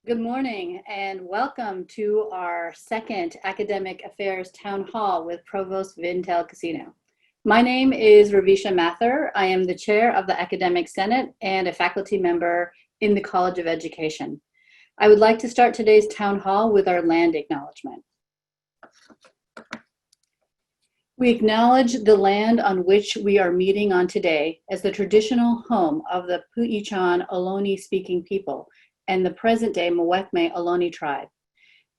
Good morning and welcome to our second Academic Affairs Town Hall with Provost Del Casino. My name is Ravisha Mathur. I am the chair of the Academic Senate and a faculty member in the College of Education. I would like to start today's town hall with our land acknowledgement. We acknowledge the land on which we are meeting on today as the traditional home of the Pu'ichan Ohlone speaking people and the present-day Muwekme Ohlone tribe.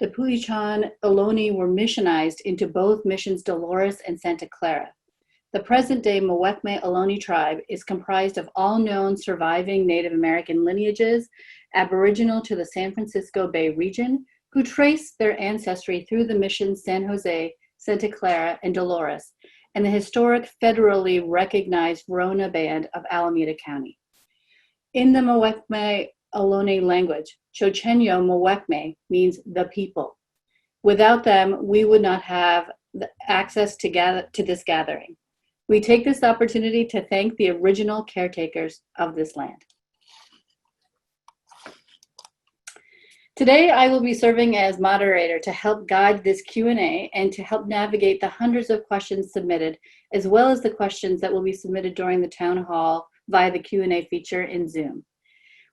The Pu'ichan Ohlone were missionized into both missions Dolores and Santa Clara. The present-day Muwekme Ohlone tribe is comprised of all known surviving Native American lineages aboriginal to the San Francisco Bay region who trace their ancestry through the missions San Jose, Santa Clara, and Dolores, and the historic federally recognized Rona Band of Alameda County. In the Muwekme Ohlone language, Chochenyo Muwekme means the people. Without them, we would not have access to this gathering. We take this opportunity to thank the original caretakers of this land. Today, I will be serving as moderator to help guide this Q&A and to help navigate the hundreds of questions submitted, as well as the questions that will be submitted during the town hall via the Q&A feature in Zoom.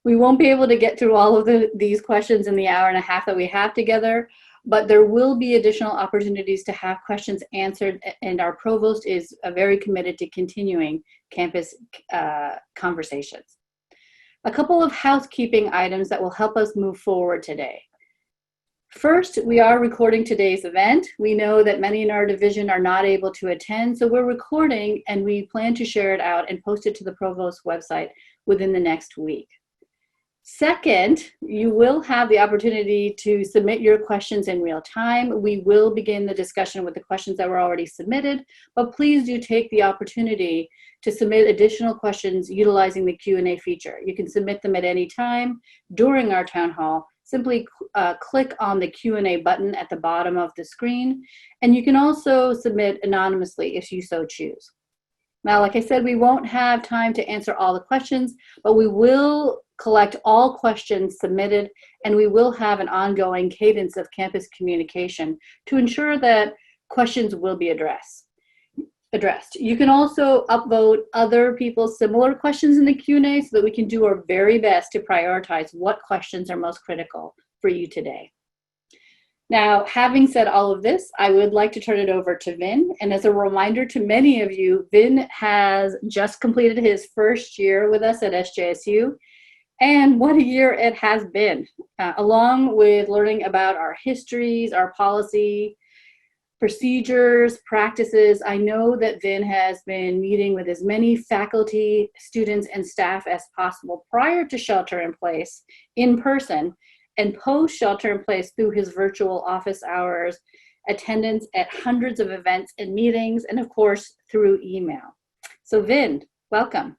We won't be able to get through all of these questions in the hour and a half that we have together, but there will be additional opportunities to have questions answered, and our provost is very committed to continuing campus conversations. A couple of housekeeping items that will help us move forward today. First, we are recording today's event. We know that many in our division are not able to attend, so we're recording and we plan to share it out and post it to the provost's website within the next week. Second, you will have the opportunity to submit your questions in real time. We will begin the discussion with the questions that were already submitted, but please do take the opportunity to submit additional questions utilizing the Q&A feature. You can submit them at any time during our town hall. Simply click on the Q&A button at the bottom of the screen, and you can also submit anonymously if you so choose. Now, like I said, we won't have time to answer all the questions, but we will collect all questions submitted, and we will have an ongoing cadence of campus communication to ensure that questions will be addressed. You can also upvote other people's similar questions in the Q&A so that we can do our very best to prioritize what questions are most critical for you today. Now, having said all of this, I would like to turn it over to Vin. And as a reminder to many of you, Vin has just completed his first year with us at SJSU. And what a year it has been, along with learning about our histories, our policy, procedures, practices. I know that Vin has been meeting with as many faculty, students, and staff as possible prior to shelter in place in person, and post shelter in place through his virtual office hours, attendance at hundreds of events and meetings, and of course, through email. So Vin, welcome.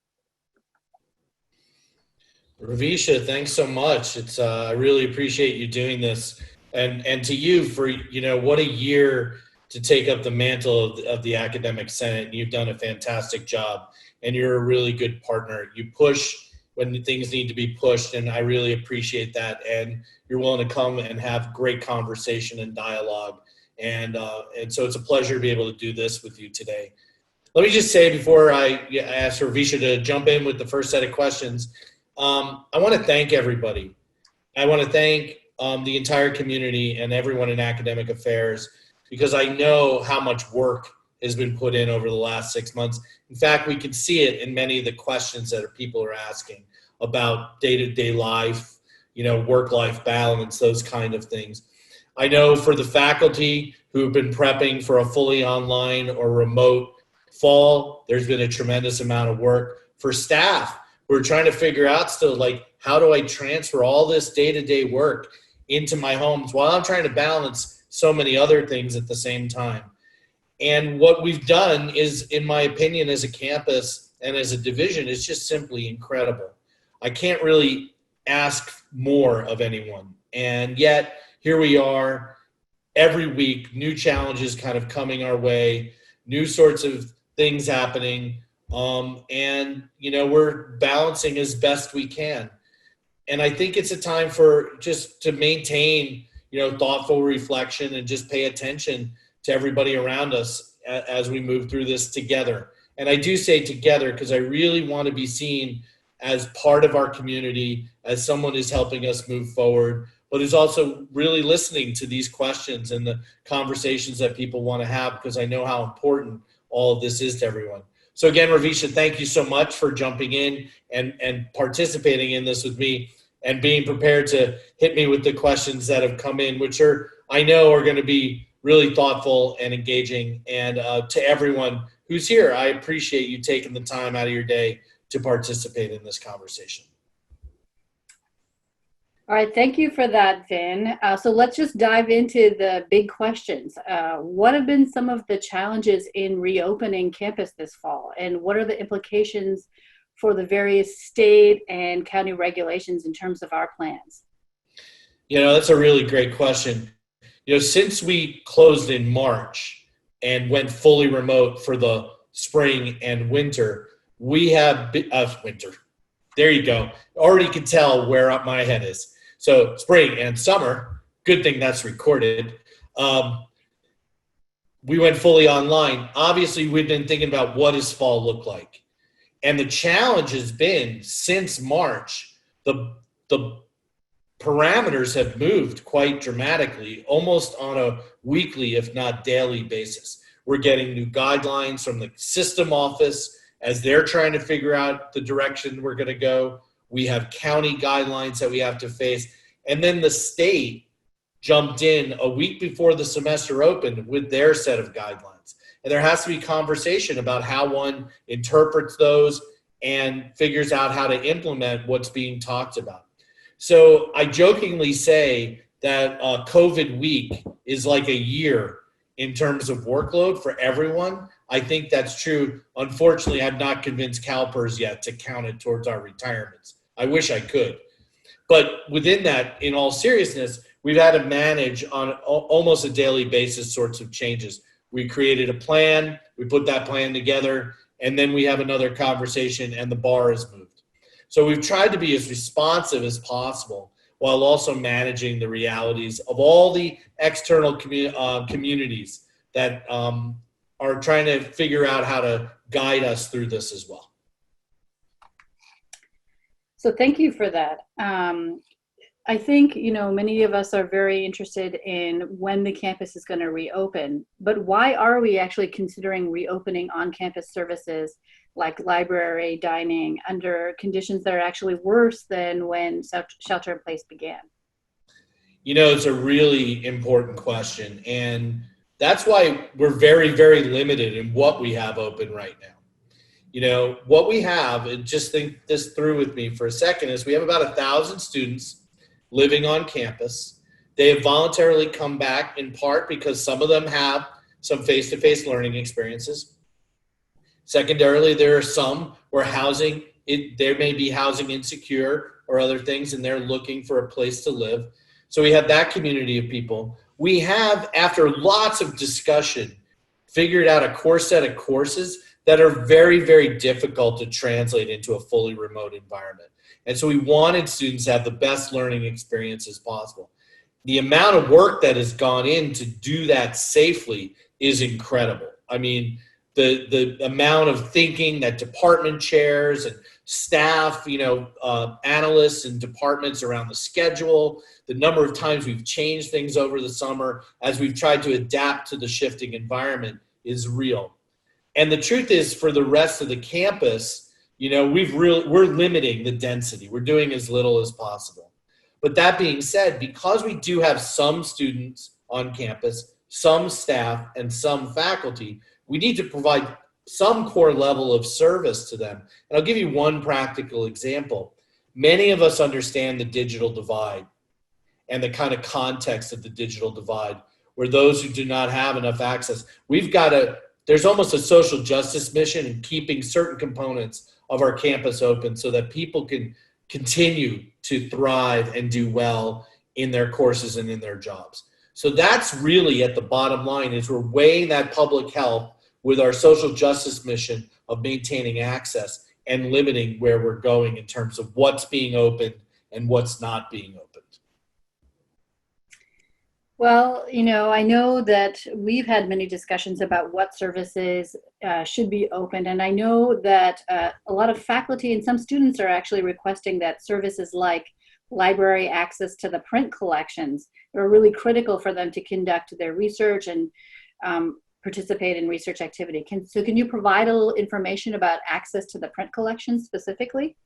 Ravisha, thanks so much. I really appreciate you doing this, and to you for, what a year to take up the mantle of the Academic Senate. You've done a fantastic job, and you're a really good partner. You push when things need to be pushed, and I really appreciate that. And you're willing to come and have great conversation and dialogue, and so it's a pleasure to be able to do this with you today. Let me just say before I ask Ravisha to jump in with the first set of questions, I want to thank everybody. I want to thank the entire community and everyone in academic affairs, because I know how much work has been put in over the last 6 months. In fact, we can see it in many of the questions that people are asking about day-to-day life, work-life balance, those kind of things. I know for the faculty who've been prepping for a fully online or remote fall, there's been a tremendous amount of work. For staff, we're trying to figure out still, how do I transfer all this day-to-day work into my homes while I'm trying to balance so many other things at the same time. And what we've done is, in my opinion, as a campus and as a division, is just simply incredible. I can't really ask more of anyone. And yet, here we are, every week, new challenges kind of coming our way, new sorts of things happening. And, we're balancing as best we can. And I think it's a time for just to maintain, thoughtful reflection and just pay attention to everybody around us as we move through this together. And I do say together because I really want to be seen as part of our community, as someone who's helping us move forward, but who's also really listening to these questions and the conversations that people want to have, because I know how important all of this is to everyone. So again, Ravisha, thank you so much for jumping in and participating in this with me and being prepared to hit me with the questions that have come in, which I know are going to be really thoughtful and engaging. And to everyone who's here, I appreciate you taking the time out of your day to participate in this conversation. All right, thank you for that, Vin. So let's just dive into the big questions. What have been some of the challenges in reopening campus this fall? And what are the implications for the various state and county regulations in terms of our plans? That's a really great question. Since we closed in March and went fully remote for the spring and winter, we have winter. There you go. Already can tell where my head is. So spring and summer, good thing that's recorded. We went fully online. Obviously, we've been thinking about what does fall look like. And the challenge has been since March, the parameters have moved quite dramatically, almost on a weekly, if not daily basis. We're getting new guidelines from the system office as they're trying to figure out the direction we're going to go. We have county guidelines that we have to face. And then the state jumped in a week before the semester opened with their set of guidelines. And there has to be conversation about how one interprets those and figures out how to implement what's being talked about. So I jokingly say that COVID week is like a year in terms of workload for everyone. I think that's true. Unfortunately, I've not convinced CalPERS yet to count it towards our retirements. I wish I could. But within that, in all seriousness, we've had to manage on almost a daily basis sorts of changes. We created a plan, we put that plan together, and then we have another conversation and the bar is moved. So we've tried to be as responsive as possible while also managing the realities of all the external communities that are trying to figure out how to guide us through this as well. So thank you for that. I think, many of us are very interested in when the campus is going to reopen, but why are we actually considering reopening on-campus services like library, dining, under conditions that are actually worse than when shelter in place began? It's a really important question, and that's why we're very, very limited in what we have open right now. What we have, and just think this through with me for a second, is we have about 1,000 students living on campus. They have voluntarily come back in part because some of them have some face-to-face learning experiences. Secondarily, there are some where there may be housing insecure or other things, and they're looking for a place to live. So we have that community of people. We have, after lots of discussion, figured out a core set of courses that are very, very difficult to translate into a fully remote environment. And so we wanted students to have the best learning experiences possible. The amount of work that has gone in to do that safely is incredible. I mean, the amount of thinking that department chairs and staff, analysts and departments around the schedule, the number of times we've changed things over the summer as we've tried to adapt to the shifting environment is real. And the truth is, for the rest of the campus, we're limiting the density. We're doing as little as possible. But that being said, because we do have some students on campus, some staff, and some faculty, we need to provide some core level of service to them. And I'll give you one practical example. Many of us understand the digital divide and the kind of context of the digital divide, where those who do not have enough access, there's almost a social justice mission in keeping certain components of our campus open so that people can continue to thrive and do well in their courses and in their jobs. So that's really at the bottom line, is we're weighing that public health with our social justice mission of maintaining access and limiting where we're going in terms of what's being opened and what's not being opened? Well, I know that we've had many discussions about what services should be opened, and I know that a lot of faculty and some students are actually requesting that services like library access to the print collections are really critical for them to conduct their research and participate in research activity. Can you provide a little information about access to the print collections specifically?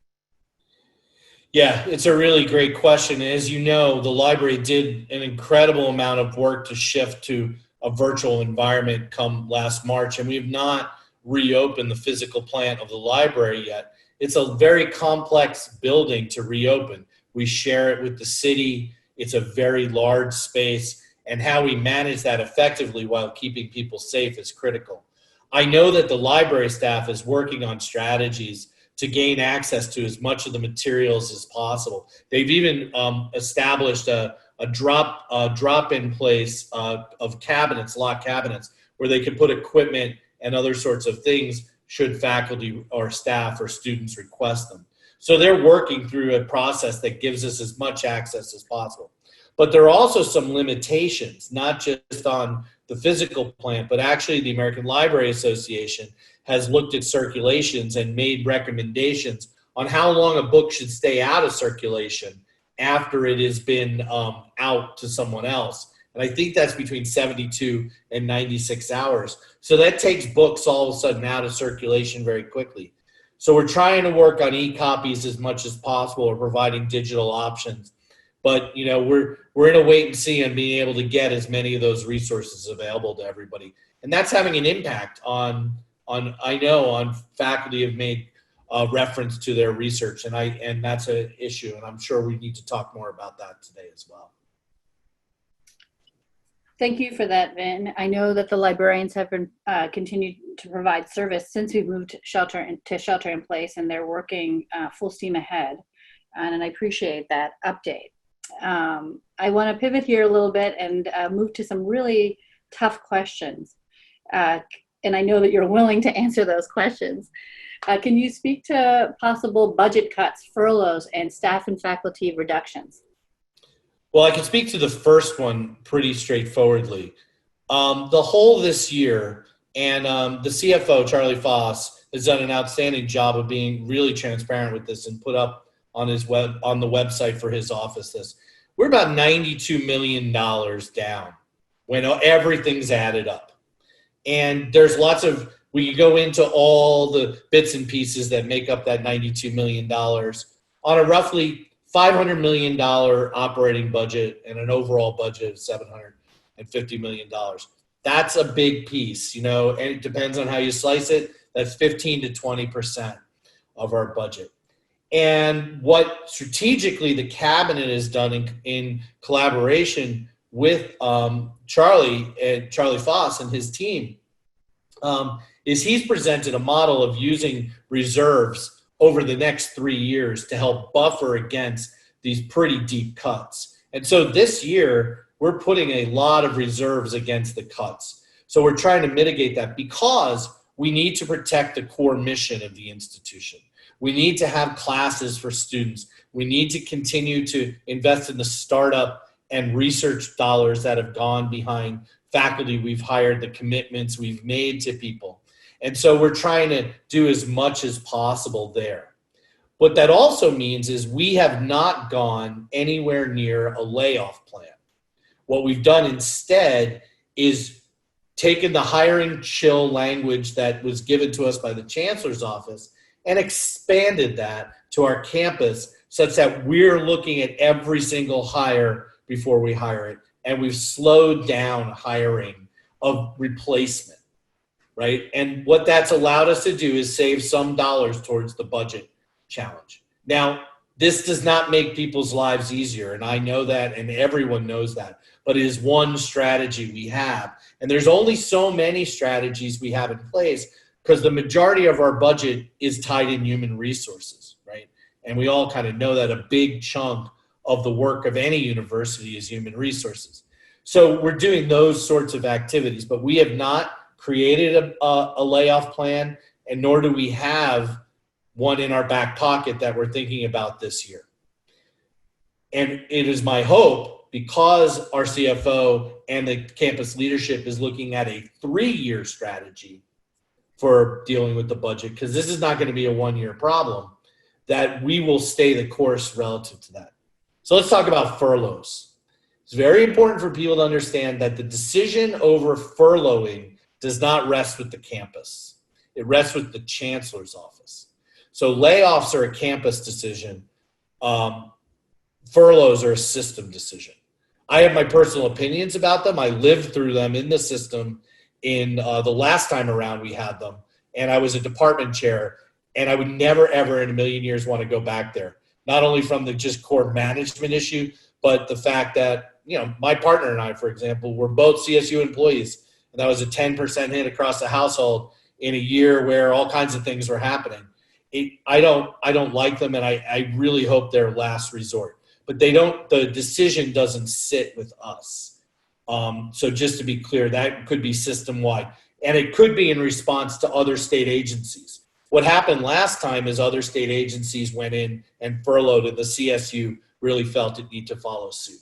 Yeah, it's a really great question. As you know, the library did an incredible amount of work to shift to a virtual environment come last March, and we have not reopened the physical plant of the library yet. It's a very complex building to reopen. We share it with the city. It's a very large space, and how we manage that effectively while keeping people safe is critical. I know that the library staff is working on strategies to gain access to as much of the materials as possible. They've even established a drop-in place of cabinets, locked cabinets, where they can put equipment and other sorts of things should faculty or staff or students request them. So they're working through a process that gives us as much access as possible. But there are also some limitations, not just on the physical plant, but actually the American Library Association has looked at circulations and made recommendations on how long a book should stay out of circulation after it has been out to someone else. And I think that's between 72 and 96 hours. So that takes books all of a sudden out of circulation very quickly. So we're trying to work on e-copies as much as possible or providing digital options. But we're in a wait and see on being able to get as many of those resources available to everybody. And that's having an impact on faculty have made reference to their research, and that's an issue, and I'm sure we need to talk more about that today as well. Thank you for that, Vin. I know that the librarians have been continued to provide service since we've moved shelter in place, and they're working full steam ahead, and I appreciate that update. I want to pivot here a little bit and move to some really tough questions. And I know that you're willing to answer those questions. Can you speak to possible budget cuts, furloughs, and staff and faculty reductions? Well, I can speak to the first one pretty straightforwardly. The whole this year, and the CFO, Charlie Foss, has done an outstanding job of being really transparent with this and put up on the website for his office this. We're about $92 million down when everything's added up. And there's we can go into all the bits and pieces that make up that $92 million on a roughly $500 million operating budget and an overall budget of $750 million. That's a big piece, and it depends on how you slice it. That's 15 to 20% of our budget. And what strategically the cabinet has done in collaboration with Charlie Foss and his team is he's presented a model of using reserves over the next 3 years to help buffer against these pretty deep cuts. And so this year, we're putting a lot of reserves against the cuts. So we're trying to mitigate that because we need to protect the core mission of the institution. We need to have classes for students. We need to continue to invest in the startup and research dollars that have gone behind faculty we've hired, the commitments we've made to people. And so we're trying to do as much as possible there. What that also means is we have not gone anywhere near a layoff plan. What we've done instead is taken the hiring chill language that was given to us by the chancellor's office and expanded that to our campus such that we're looking at every single hire before we hire it. And we've slowed down hiring of replacement, right? And what that's allowed us to do is save some dollars towards the budget challenge. Now, this does not make people's lives easier, and I know that, and everyone knows that, but it is one strategy we have. And there's only so many strategies we have in place because the majority of our budget is tied in human resources, right? And we all kind of know that a big chunk of the work of any university is human resources. So we're doing those sorts of activities, but we have not created a layoff plan, and nor do we have one in our back pocket that we're thinking about this year. And it is my hope, because our CFO and the campus leadership is looking at a 3-year strategy for dealing with the budget, because this is not going to be a 1-year problem, that we will stay the course relative to that. So let's talk about furloughs. It's very important for people to understand that the decision over furloughing does not rest with the campus. It rests with the chancellor's office. So layoffs are a campus decision. Furloughs are a system decision. I have my personal opinions about them. I lived through them in the system in the last time around we had them. And I was a department chair, and I would never, ever in a million years want to go back there. Not only from the just core management issue, but the fact that, my partner and I, for example, were both CSU employees. And that was a 10% hit across the household in a year where all kinds of things were happening. I don't like them, and I really hope they're last resort. But the decision doesn't sit with us. So just to be clear, that could be system-wide. And it could be in response to other state agencies. What happened last time is other state agencies went in and furloughed, and the CSU really felt it need to follow suit.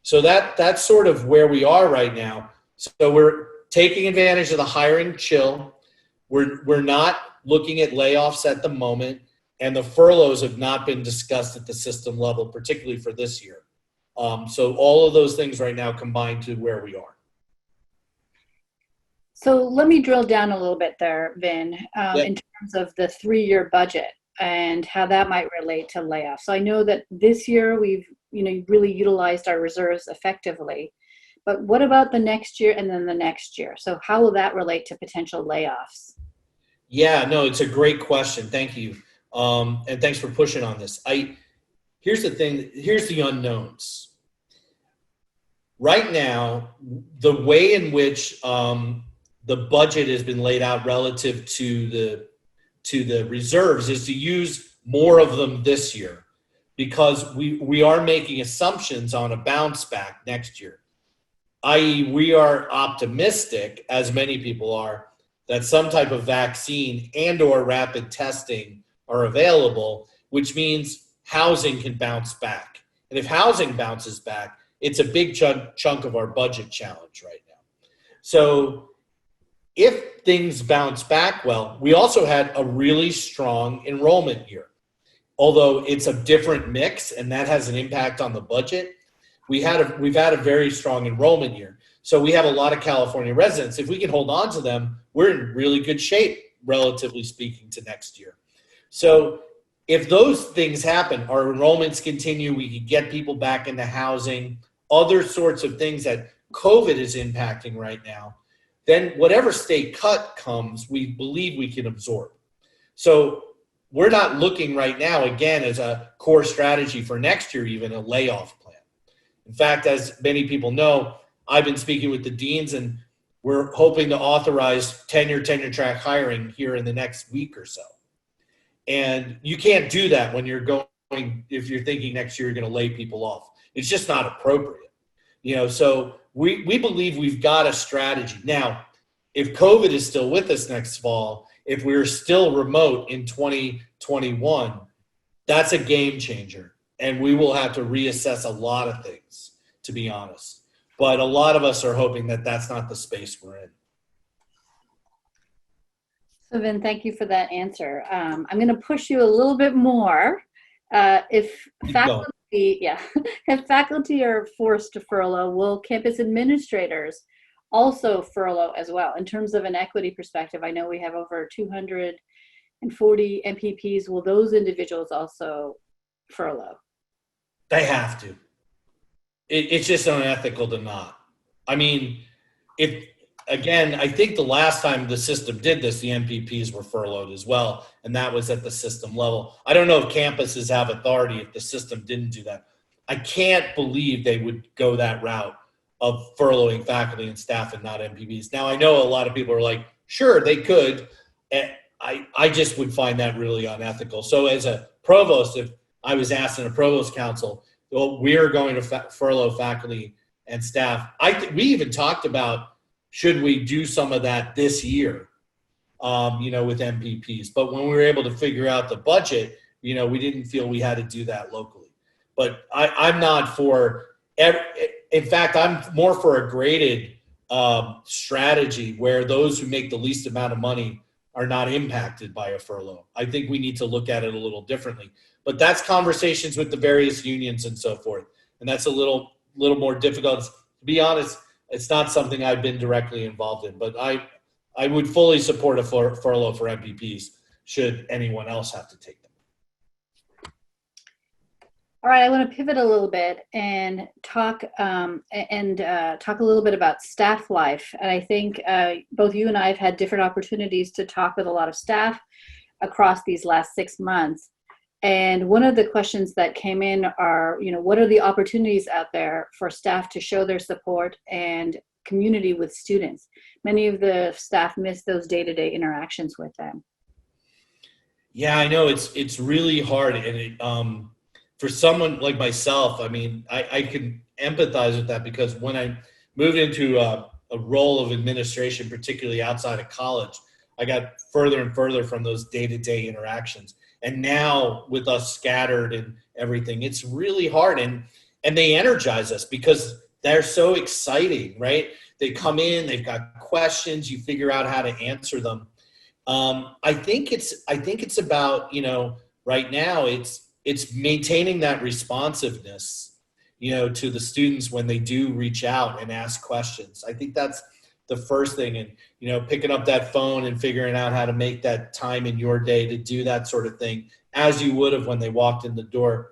So that's sort of where we are right now. So we're taking advantage of the hiring chill. We're not looking at layoffs at the moment. And the furloughs have not been discussed at the system level, particularly for this year. So all of those things right now combine to where we are. So let me drill down a little bit there, Vin, in terms of the 3-year budget and how that might relate to layoffs. So I know that this year we've really utilized our reserves effectively, but what about the next year and then the next year? So how will that relate to potential layoffs? Yeah, no, it's a great question. Thank you. And thanks for pushing on this. Here's the thing. Here's the unknowns. Right now, the way in which the budget has been laid out relative to the reserves is to use more of them this year, because we are making assumptions on a bounce back next year. I.e., we are optimistic, as many people are, that some type of vaccine and or rapid testing are available, which means housing can bounce back. And if housing bounces back, it's a big chunk of our budget challenge right now. So if things bounce back well, we also had a really strong enrollment year. Although it's a different mix and that has an impact on the budget, we've had a very strong enrollment year. So we have a lot of California residents. If we can hold on to them, we're in really good shape, relatively speaking, to next year. So if those things happen, our enrollments continue, we can get people back into housing, other sorts of things that COVID is impacting right now, then whatever state cut comes, we believe we can absorb. So we're not looking right now, again, as a core strategy for next year, even a layoff plan. In fact, as many people know, I've been speaking with the deans, and we're hoping to authorize tenure track hiring here in the next week or so. And you can't do that when you're going, if you're thinking next year you're going to lay people off. It's just not appropriate. So we believe we've got a strategy. Now, if COVID is still with us next fall, if we're still remote in 2021, that's a game changer. And we will have to reassess a lot of things, to be honest. But a lot of us are hoping that that's not the space we're in. So Vin, thank you for that answer. I'm going to push you a little bit more. If faculty are forced to furlough, will campus administrators also furlough as well? In terms of an equity perspective, I know we have over 240 MPPs. Will those individuals also furlough? They have to. It's just unethical to not. I mean, I think the last time the system did this, the MPPs were furloughed as well, and that was at the system level. I don't know if campuses have authority if the system didn't do that. I can't believe they would go that route of furloughing faculty and staff and not MPPs. Now, I know a lot of people are like, sure, they could. And I just would find that really unethical. So as a provost, if I was asked in a provost council, well, we are going to furlough faculty and staff. We even talked about, should we do some of that this year, with MPPs. But when we were able to figure out the budget, we didn't feel we had to do that locally. but I'm not for, in fact, I'm more for a graded strategy where those who make the least amount of money are not impacted by a furlough. I think we need to look at it a little differently, but that's conversations with the various unions and so forth. And that's a little more difficult. To be honest, it's not something I've been directly involved in, but I would fully support a furlough for MPPs should anyone else have to take them. All right, I want to pivot a little bit and talk talk a little bit about staff life. And I think both you and I have had different opportunities to talk with a lot of staff across these last 6 months. And one of the questions that came in are, what are the opportunities out there for staff to show their support and community with students? Many of the staff miss those day-to-day interactions with them. Yeah, I know it's really hard, and for someone like myself, I mean, I can empathize with that, because when I moved into a role of administration, particularly outside of college, I got further and further from those day-to-day interactions. And now with us scattered and everything, it's really hard. And they energize us because they're so exciting, right? They come in, they've got questions, you figure out how to answer them. I think it's about, right now it's maintaining that responsiveness, to the students when they do reach out and ask questions. I think that's the first thing. And, picking up that phone and figuring out how to make that time in your day to do that sort of thing as you would have when they walked in the door.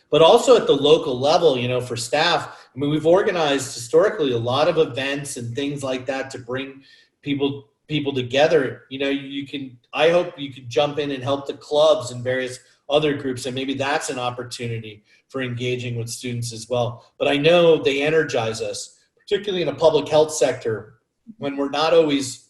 But also at the local level, for staff, I mean, we've organized historically a lot of events and things like that to bring people together. I hope you can jump in and help the clubs and various other groups, and maybe that's an opportunity for engaging with students as well. But I know they energize us, particularly in a public health sector, when we're not always,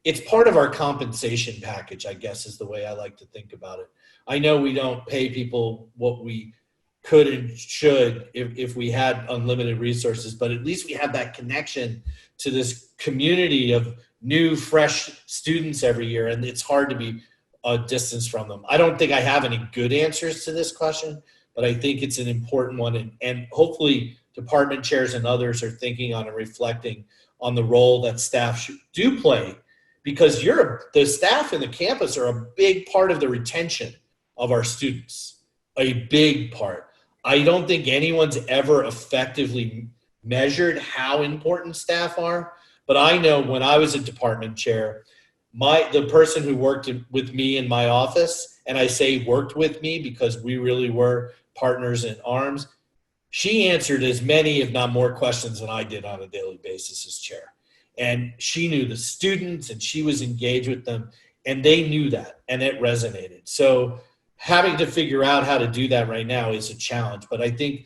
it's part of our compensation package, I guess, is the way I like to think about it. I know we don't pay people what we could and should if we had unlimited resources, but at least we have that connection to this community of new, fresh students every year, and it's hard to be a distance from them. I don't think I have any good answers to this question, but I think it's an important one, and hopefully department chairs and others are thinking on and reflecting on the role that staff do play, because the staff in the campus are a big part of the retention of our students, a big part. I don't think anyone's ever effectively measured how important staff are, but I know when I was a department chair, the person who worked with me in my office, and I say worked with me because we really were partners in arms, she answered as many, if not more, questions than I did on a daily basis as chair. And she knew the students, and she was engaged with them, and they knew that, and it resonated. So having to figure out how to do that right now is a challenge. But I think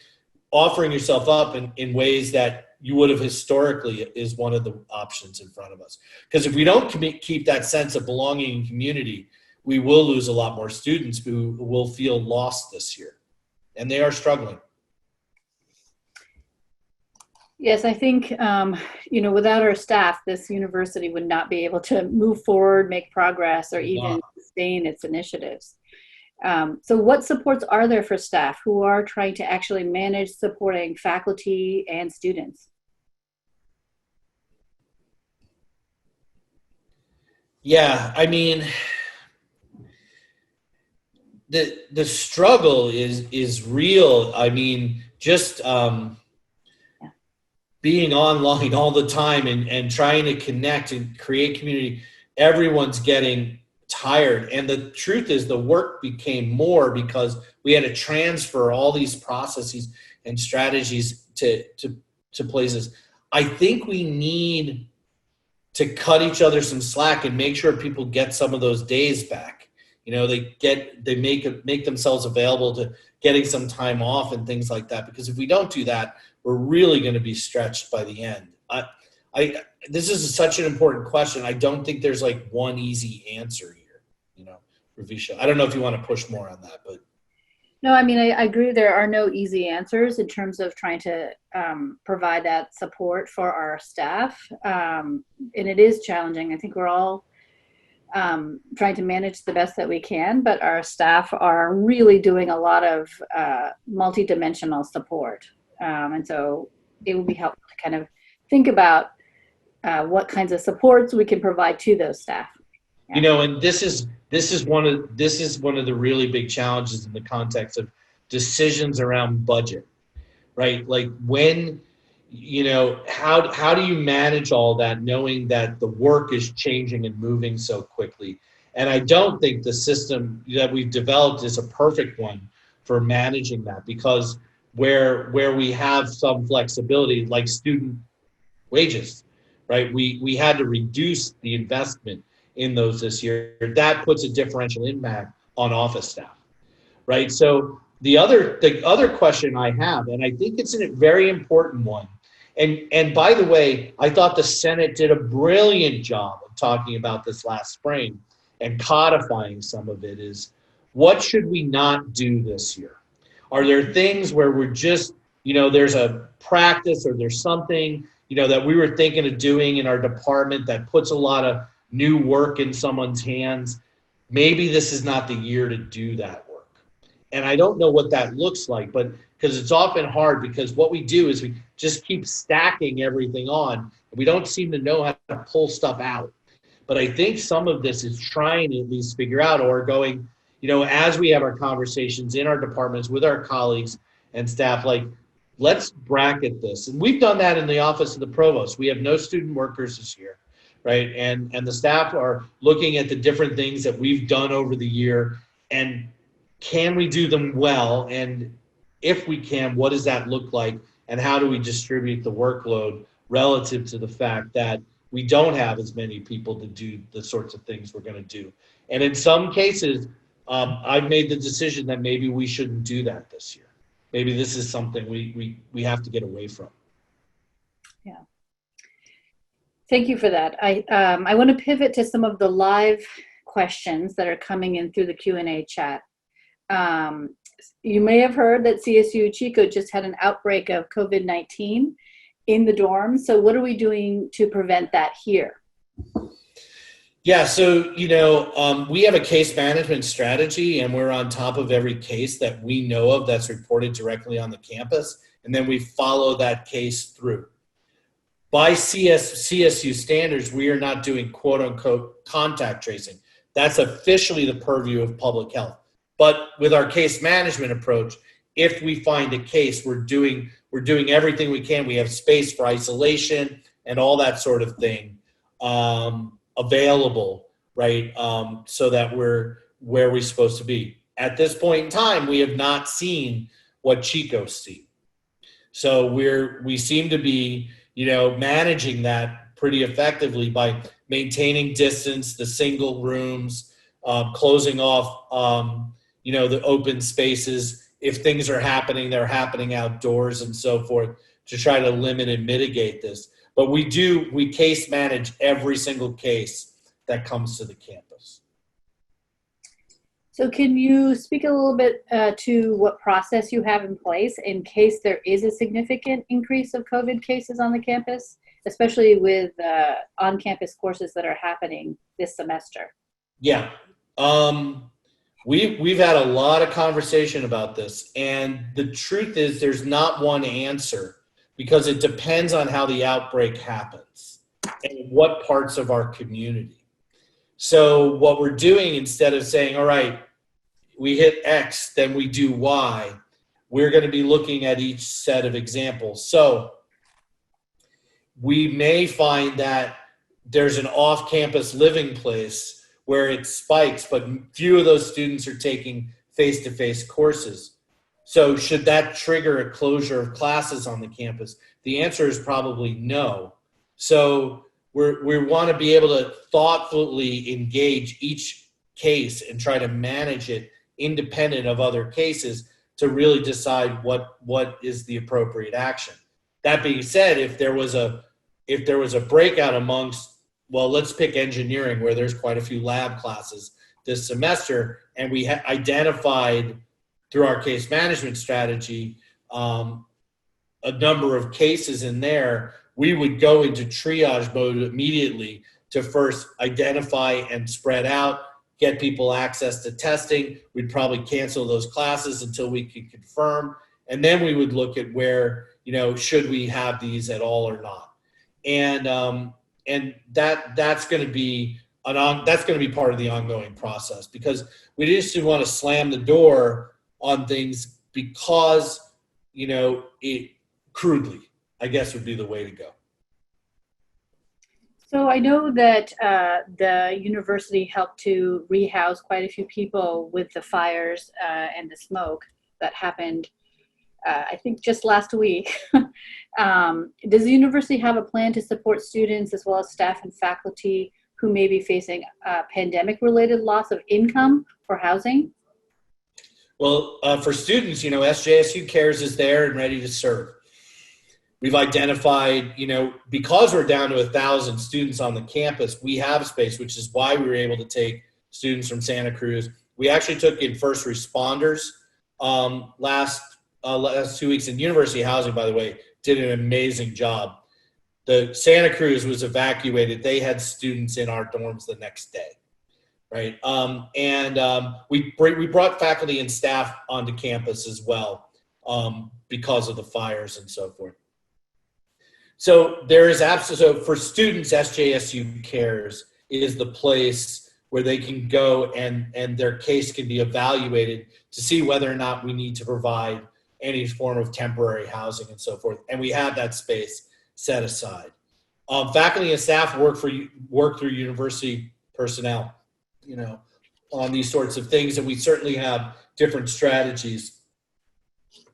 offering yourself up in ways that you would have historically is one of the options in front of us. Because if we don't keep that sense of belonging and community, we will lose a lot more students who will feel lost this year. And they are struggling. Yes, I think, without our staff, this university would not be able to move forward, make progress, or even sustain its initiatives. So what supports are there for staff who are trying to actually manage supporting faculty and students? Yeah, I mean, the struggle is real. I mean, just being online all the time and trying to connect and create community, everyone's getting tired. And the truth is the work became more because we had to transfer all these processes and strategies to places. I think we need to cut each other some slack and make sure people get some of those days back. They make themselves available to getting some time off and things like that. Because if we don't do that, we're really going to be stretched by the end. This is such an important question. I don't think there's like one easy answer here, Ravisha. I don't know if you want to push more on that, but. No, I mean, I agree. There are no easy answers in terms of trying to provide that support for our staff. And it is challenging. I think we're all trying to manage the best that we can, but our staff are really doing a lot of multidimensional support. And so it would be helpful to kind of think about what kinds of supports we can provide to those staff. You know, and this is one of the really big challenges in the context of decisions around budget, right? Like when, you know, how do you manage all that knowing that the work is changing and moving so quickly? And I don't think the system that we've developed is a perfect one for managing that, because where we have some flexibility, like student wages, right? We had to reduce the investment in those this year. That puts a differential impact on office staff, right? So the other question I have, and I think it's a very important one, and by the way, I thought the Senate did a brilliant job of talking about this last spring and codifying some of it, is what should we not do this year? Are there things where we're just, you know, there's a practice or there's something, you know, that we were thinking of doing in our department that puts a lot of new work in someone's hands? Maybe this is not the year to do that work. And I don't know what that looks like, but because it's often hard, because what we do is we just keep stacking everything on. We don't seem to know how to pull stuff out. But I think some of this is trying to at least figure out, or going, you know, as we have our conversations in our departments with our colleagues and staff, like, let's bracket this. And we've done that in the office of the provost. We have no student workers this year, right? And the staff are looking at the different things that we've done over the year, and can we do them well? And if we can, what does that look like? And how do we distribute the workload relative to the fact that we don't have as many people to do the sorts of things we're going to do? And in some cases, I've made the decision that maybe we shouldn't do that this year. Maybe this is something we have to get away from. Yeah. Thank you for that. I want to pivot to some of the live questions that are coming in through the Q&A chat. You may have heard that CSU Chico just had an outbreak of COVID-19 in the dorms. So what are we doing to prevent that here? Yeah, so, you know, we have a case management strategy, and we're on top of every case that we know of that's reported directly on the campus, and then we follow that case through. By CSU standards, we are not doing quote unquote contact tracing. That's officially the purview of public health. But with our case management approach, if we find a case, we're doing everything we can. We have space for isolation and all that sort of thing available, right? So that we're where we're supposed to be. At this point in time, we have not seen what Chico's seen. So we seem to be, you know, managing that pretty effectively by maintaining distance, the single rooms, closing off, you know, the open spaces. If things are happening, they're happening outdoors and so forth, to try to limit and mitigate this. But we case manage every single case that comes to the campus. So can you speak a little bit to what process you have in place in case there is a significant increase of COVID cases on the campus, especially with on-campus courses that are happening this semester? Yeah. We've had a lot of conversation about this, and the truth is there's not one answer, because it depends on how the outbreak happens and what parts of our community. So what we're doing, instead of saying, all right, we hit X, then we do Y, we're going to be looking at each set of examples. So we may find that there's an off-campus living place where it spikes, but few of those students are taking face-to-face courses. So should that trigger a closure of classes on the campus? The answer is probably no. So we want to be able to thoughtfully engage each case and try to manage it independent of other cases to really decide what is the appropriate action. That being said, if there was a breakout amongst, well, let's pick engineering, where there's quite a few lab classes this semester, and we identified through our case management strategy a number of cases in there, we would go into triage mode immediately to first identify and spread out, get people access to testing. We'd probably cancel those classes until we could confirm. And then we would look at where, should we have these at all or not? And that's going to be part of the ongoing process, because we just want to slam the door on things because, it crudely, I guess, would be the way to go. So I know that the university helped to rehouse quite a few people with the fires and the smoke that happened, I think, just last week. Does the university have a plan to support students as well as staff and faculty who may be facing pandemic-related loss of income or housing? Well, for students, SJSU Cares is there and ready to serve. We've identified, because we're down to 1,000 students on the campus, we have space, which is why we were able to take students from Santa Cruz. We actually took in first responders last 2 weeks, and University Housing, by the way, did an amazing job. The Santa Cruz was evacuated. They had students in our dorms the next day, right? We brought faculty and staff onto campus as well because of the fires and so forth. So there is so for students, SJSU Cares is the place where they can go and their case can be evaluated to see whether or not we need to provide any form of temporary housing and so forth. And we have that space set aside. Faculty and staff work through university personnel, on these sorts of things, and we certainly have different strategies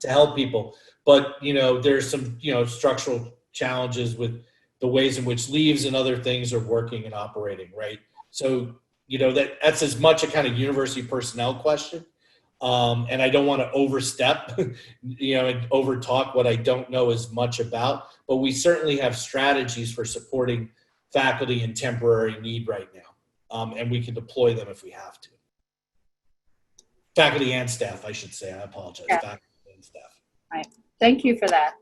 to help people. But there's some structural challenges with the ways in which leaves and other things are working and operating, right? So that's as much a kind of university personnel question. And I don't want to overstep, and overtalk what I don't know as much about, but we certainly have strategies for supporting faculty in temporary need right now. And we can deploy them if we have to. Faculty and staff, I should say. I apologize. Yeah. Faculty and staff. Right. Thank you for that.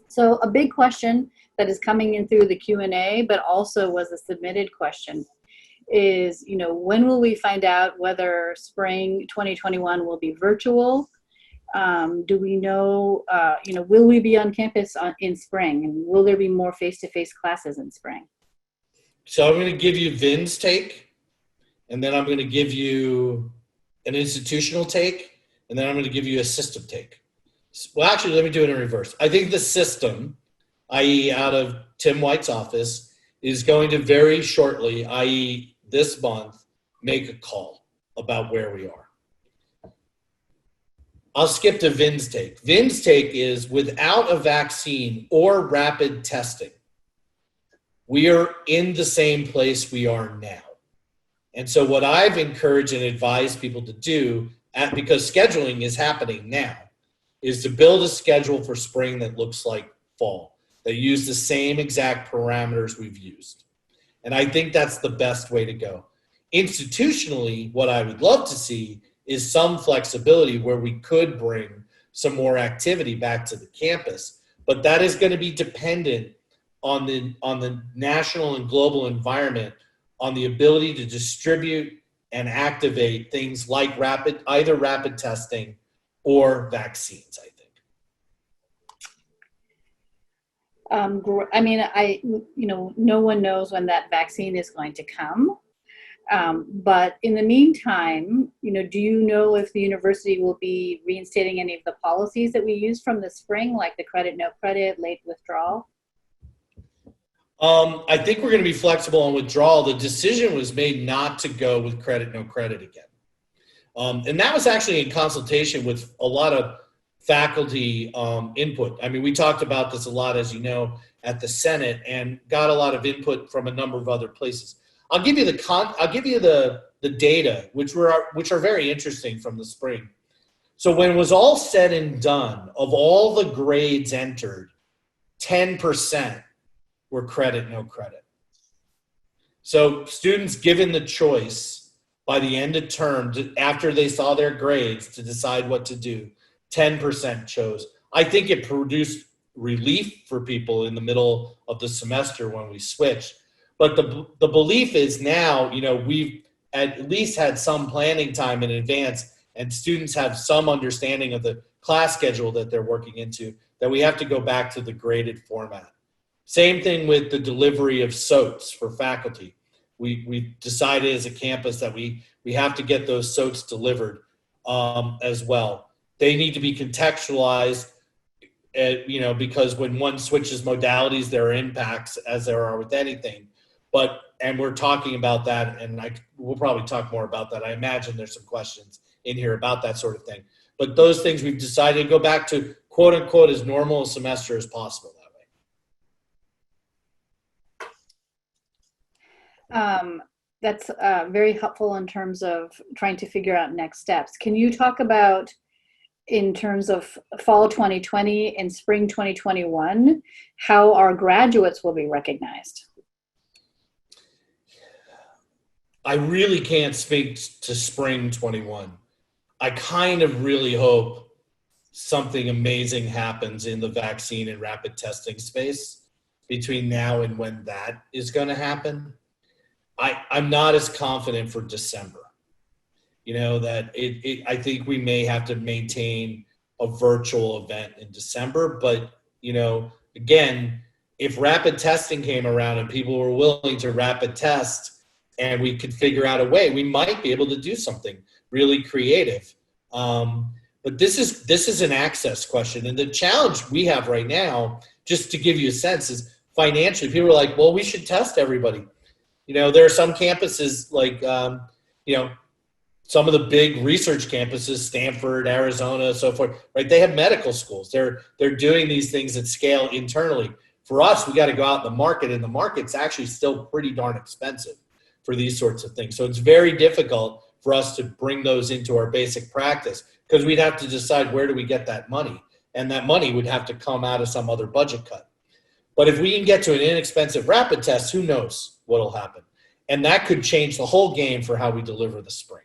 So a big question that is coming in through the Q&A, but also was a submitted question, is, when will we find out whether spring 2021 will be virtual? Do we know, will we be on campus in spring? And will there be more face-to-face classes in spring? So I'm going to give you Vin's take, and then I'm going to give you an institutional take, and then I'm going to give you a system take. Well, actually, let me do it in reverse. I think the system, i.e. out of Tim White's office, is going to very shortly, i.e. this month, make a call about where we are. I'll skip to Vin's take. Vin's take is, without a vaccine or rapid testing, we are in the same place we are now. And so what I've encouraged and advised people to do, because scheduling is happening now, is to build a schedule for spring that looks like fall, that use the same exact parameters we've used. And I think that's the best way to go. Institutionally, what I would love to see is some flexibility where we could bring some more activity back to the campus, but that is going to be dependent on the national and global environment, on the ability to distribute and activate things like either rapid testing or vaccines, I think. No one knows when that vaccine is going to come. But in the meantime, do you know if the university will be reinstating any of the policies that we used from the spring, like the credit, no credit, late withdrawal? I think we're going to be flexible on withdrawal. The decision was made not to go with credit, no credit again. And that was actually in consultation with a lot of faculty input. I mean, we talked about this a lot, as you know, at the Senate, and got a lot of input from a number of other places. I'll give you the data, which are very interesting from the spring. So when it was all said and done, of all the grades entered, 10% were credit, no credit. So students given the choice by the end of term, after they saw their grades, to decide what to do, 10% chose. I think it produced relief for people in the middle of the semester when we switched. But the belief is now, we've at least had some planning time in advance, and students have some understanding of the class schedule that they're working into, that we have to go back to the graded format. Same thing with the delivery of SOTs for faculty. We decided as a campus that we have to get those SOTs delivered as well. They need to be contextualized, because when one switches modalities, there are impacts, as there are with anything. And we're talking about that, and we'll probably talk more about that. I imagine there's some questions in here about that sort of thing. But those things we've decided to go back to, quote unquote, as normal a semester as possible that way. That's very helpful in terms of trying to figure out next steps. Can you talk about, in terms of fall 2020 and spring 2021, how our graduates will be recognized? I really can't speak to spring 21. I kind of really hope something amazing happens in the vaccine and rapid testing space between now and when that is going to happen. I'm not as confident for December. That I think we may have to maintain a virtual event in December. But, again, if rapid testing came around and people were willing to rapid test and we could figure out a way, we might be able to do something really creative. But this is an access question. And the challenge we have right now, just to give you a sense, is financially. People are like, well, we should test everybody. There are some campuses like, some of the big research campuses, Stanford, Arizona, so forth, right? They have medical schools. They're doing these things at scale internally. For us, we got to go out in the market, and the market's actually still pretty darn expensive for these sorts of things. So it's very difficult for us to bring those into our basic practice, because we'd have to decide, where do we get that money? And that money would have to come out of some other budget cut. But if we can get to an inexpensive rapid test, who knows what'll happen? And that could change the whole game for how we deliver the spring.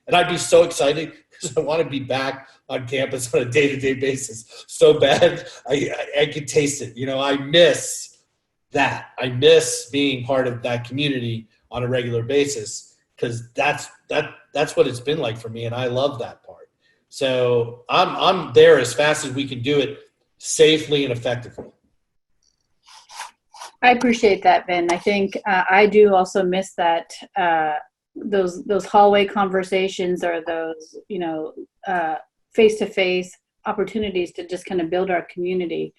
And I'd be so excited, because I want to be back on campus on a day-to-day basis so bad. I could taste it. I miss that. I miss being part of that community on a regular basis, because that's what it's been like for me, and I love that part. So I'm there as fast as we can do it safely and effectively. I appreciate that, Ben. I think I do also miss that, those hallway conversations, or those, face-to-face opportunities to just kind of build our community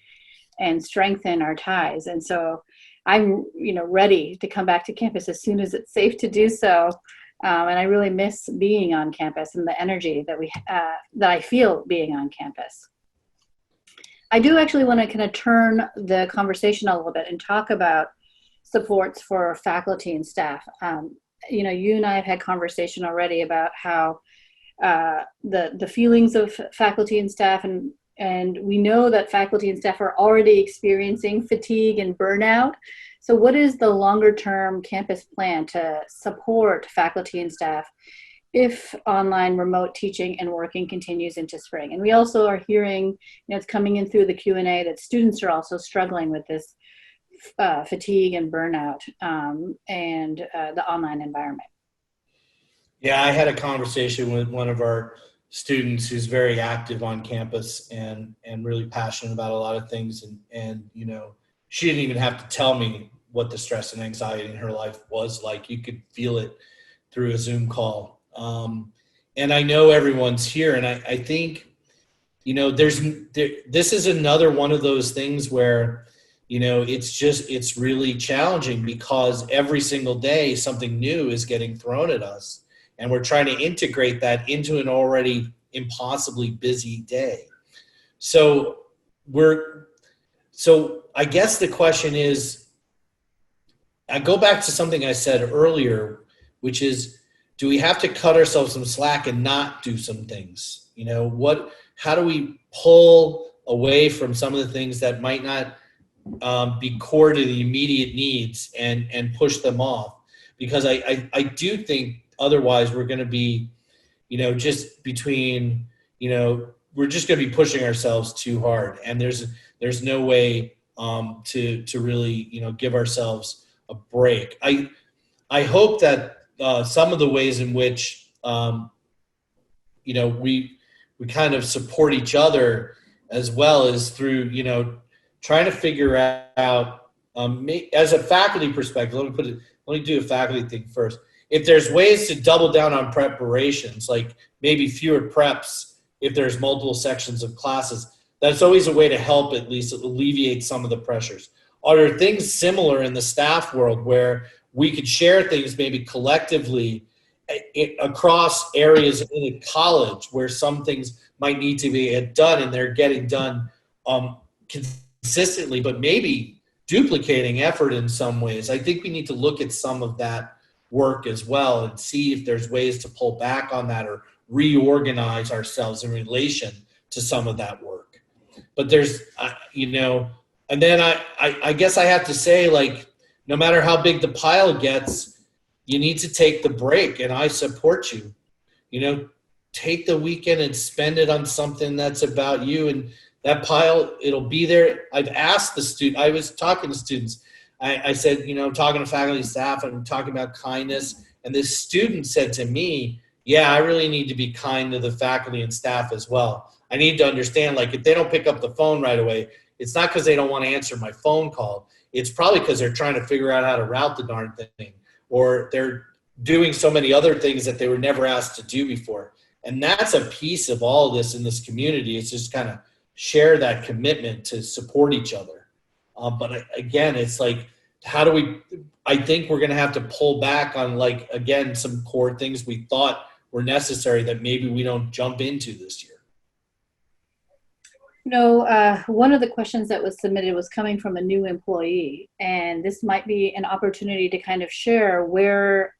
and strengthen our ties. And so I'm, ready to come back to campus as soon as it's safe to do so. And I really miss being on campus and the energy that I feel being on campus. I do actually want to kind of turn the conversation a little bit and talk about supports for faculty and staff. You and I have had conversation already about how the feelings of faculty and staff, and we know that faculty and staff are already experiencing fatigue and burnout. So what is the longer term campus plan to support faculty and staff if online remote teaching and working continues into spring? And we also are hearing, it's coming in through the Q&A, that students are also struggling with this fatigue and burnout and the online environment. Yeah, I had a conversation with one of our students who's very active on campus and really passionate about a lot of things. And she didn't even have to tell me what the stress and anxiety in her life was like. You could feel it through a Zoom call. And I know everyone's here, and I think, this is another one of those things where, it's really challenging, because every single day something new is getting thrown at us, and we're trying to integrate that into an already impossibly busy day. So I guess the question is, I go back to something I said earlier, which is, do we have to cut ourselves some slack and not do some things? How do we pull away from some of the things that might not be core to the immediate needs and push them off? Because I do think otherwise we're going to be, just between, we're just going to be pushing ourselves too hard, and there's no way to really, give ourselves a break. I hope that some of the ways in which we kind of support each other as well as through trying to figure out as a faculty perspective. Let me do a faculty thing first. If there's ways to double down on preparations, like maybe fewer preps if there's multiple sections of classes, that's always a way to help at least alleviate some of the pressures. Are there things similar in the staff world where we could share things maybe collectively across areas in a college where some things might need to be done and they're getting done consistently, but maybe duplicating effort in some ways? I think we need to look at some of that work as well and see if there's ways to pull back on that or reorganize ourselves in relation to some of that work. But there's, and then I guess I have to say, like, no matter how big the pile gets, you need to take the break, and I support you. Take the weekend and spend it on something that's about you, and that pile, it'll be there. I've asked the student, I was talking to students, I said, I'm talking to faculty and staff, and I'm talking about kindness, and this student said to me, yeah, I really need to be kind to the faculty and staff as well. I need to understand, like, if they don't pick up the phone right away, it's not because they don't want to answer my phone call. It's probably because they're trying to figure out how to route the darn thing, or they're doing so many other things that they were never asked to do before. And that's a piece of all of this in this community. It's just kind of share that commitment to support each other. But again, it's like, I think we're going to have to pull back on, like, again, some core things we thought were necessary that maybe we don't jump into this year. One of the questions that was submitted was coming from a new employee, and this might be an opportunity to kind of share where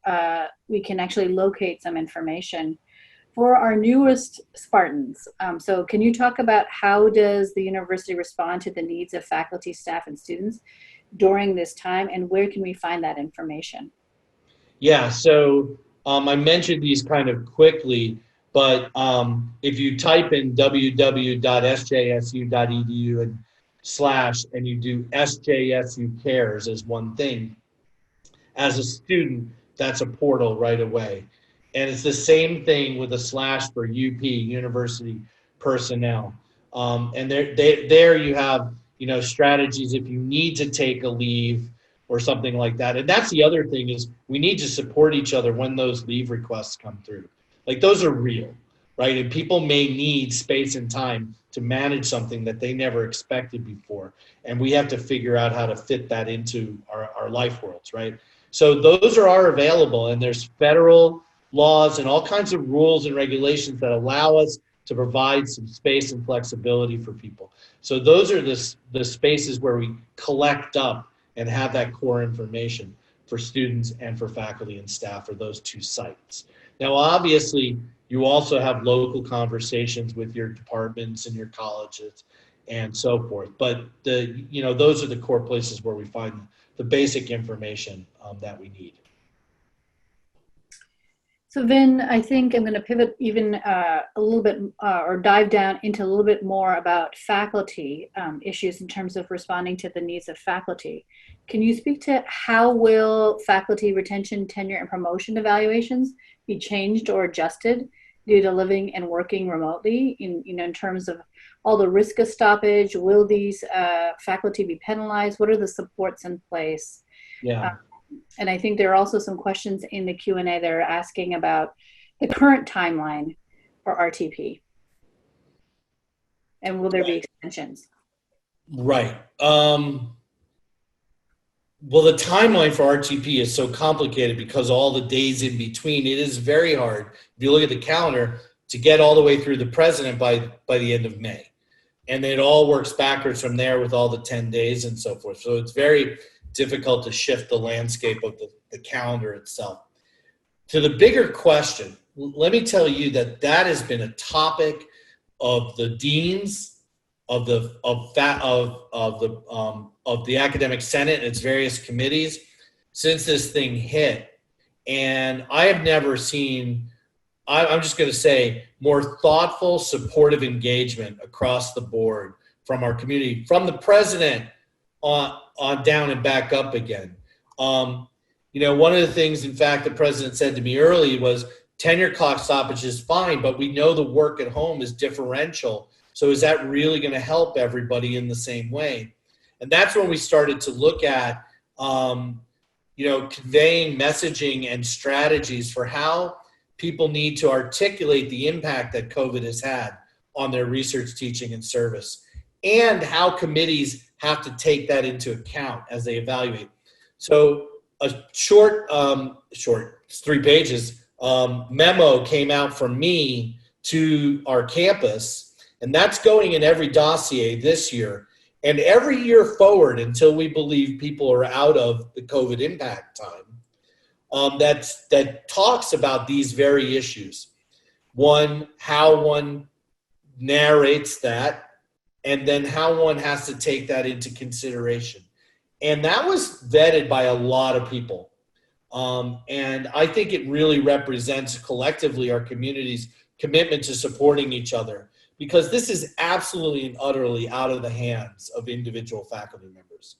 we can actually locate some information for our newest Spartans. So can you talk about how does the university respond to the needs of faculty, staff, and students during this time, and where can we find that information? Yeah, so I mentioned these kind of quickly, but if you type in www.sjsu.edu and you do SJSU Cares as one thing, as a student, that's a portal right away. And it's the same thing with a / for UP, University Personnel. And there you have, strategies if you need to take a leave or something like that. And that's the other thing, is we need to support each other when those leave requests come through. Like, those are real, right? And people may need space and time to manage something that they never expected before. And we have to figure out how to fit that into our life worlds, right? So those are available, and there's federal laws and all kinds of rules and regulations that allow us to provide some space and flexibility for people. So those are the spaces where we collect up and have that core information for students and for faculty and staff for those two sites. Now, obviously, you also have local conversations with your departments and your colleges and so forth. But those are the core places where we find the basic information that we need. So then I think I'm going to pivot even a little bit or dive down into a little bit more about faculty issues in terms of responding to the needs of faculty. Can you speak to how will faculty retention, tenure, and promotion evaluations be changed or adjusted due to living and working remotely in terms of all the risk of stoppage? Will these faculty be penalized? What are the supports in place? Yeah. And I think there are also some questions in the Q&A that are asking about the current timeline for RTP. And will there be extensions? Right. Well, the timeline for RTP is so complicated because all the days in between, it is very hard, if you look at the calendar, to get all the way through the president by the end of May. And it all works backwards from there with all the 10 days and so forth. So it's very difficult to shift the landscape of the calendar itself. To the bigger question, let me tell you that has been a topic of the deans of the academic senate and its various committees since this thing hit. And I have never seen, I'm just going to say, more thoughtful, supportive engagement across the board from our community, from the president on down and back up again. One of the things, in fact, the president said to me early was tenure clock stoppage is fine, but we know the work at home is differential. So is that really going to help everybody in the same way? And that's when we started to look at, conveying messaging and strategies for how people need to articulate the impact that COVID has had on their research, teaching, and service, and how committees have to take that into account as they evaluate. So a short, it's 3 pages, memo came out from me to our campus, and that's going in every dossier this year and every year forward until we believe people are out of the COVID impact time. That talks about these very issues. One, how one narrates that, and then how one has to take that into consideration. And that was vetted by a lot of people. And I think it really represents collectively our community's commitment to supporting each other, because this is absolutely and utterly out of the hands of individual faculty members.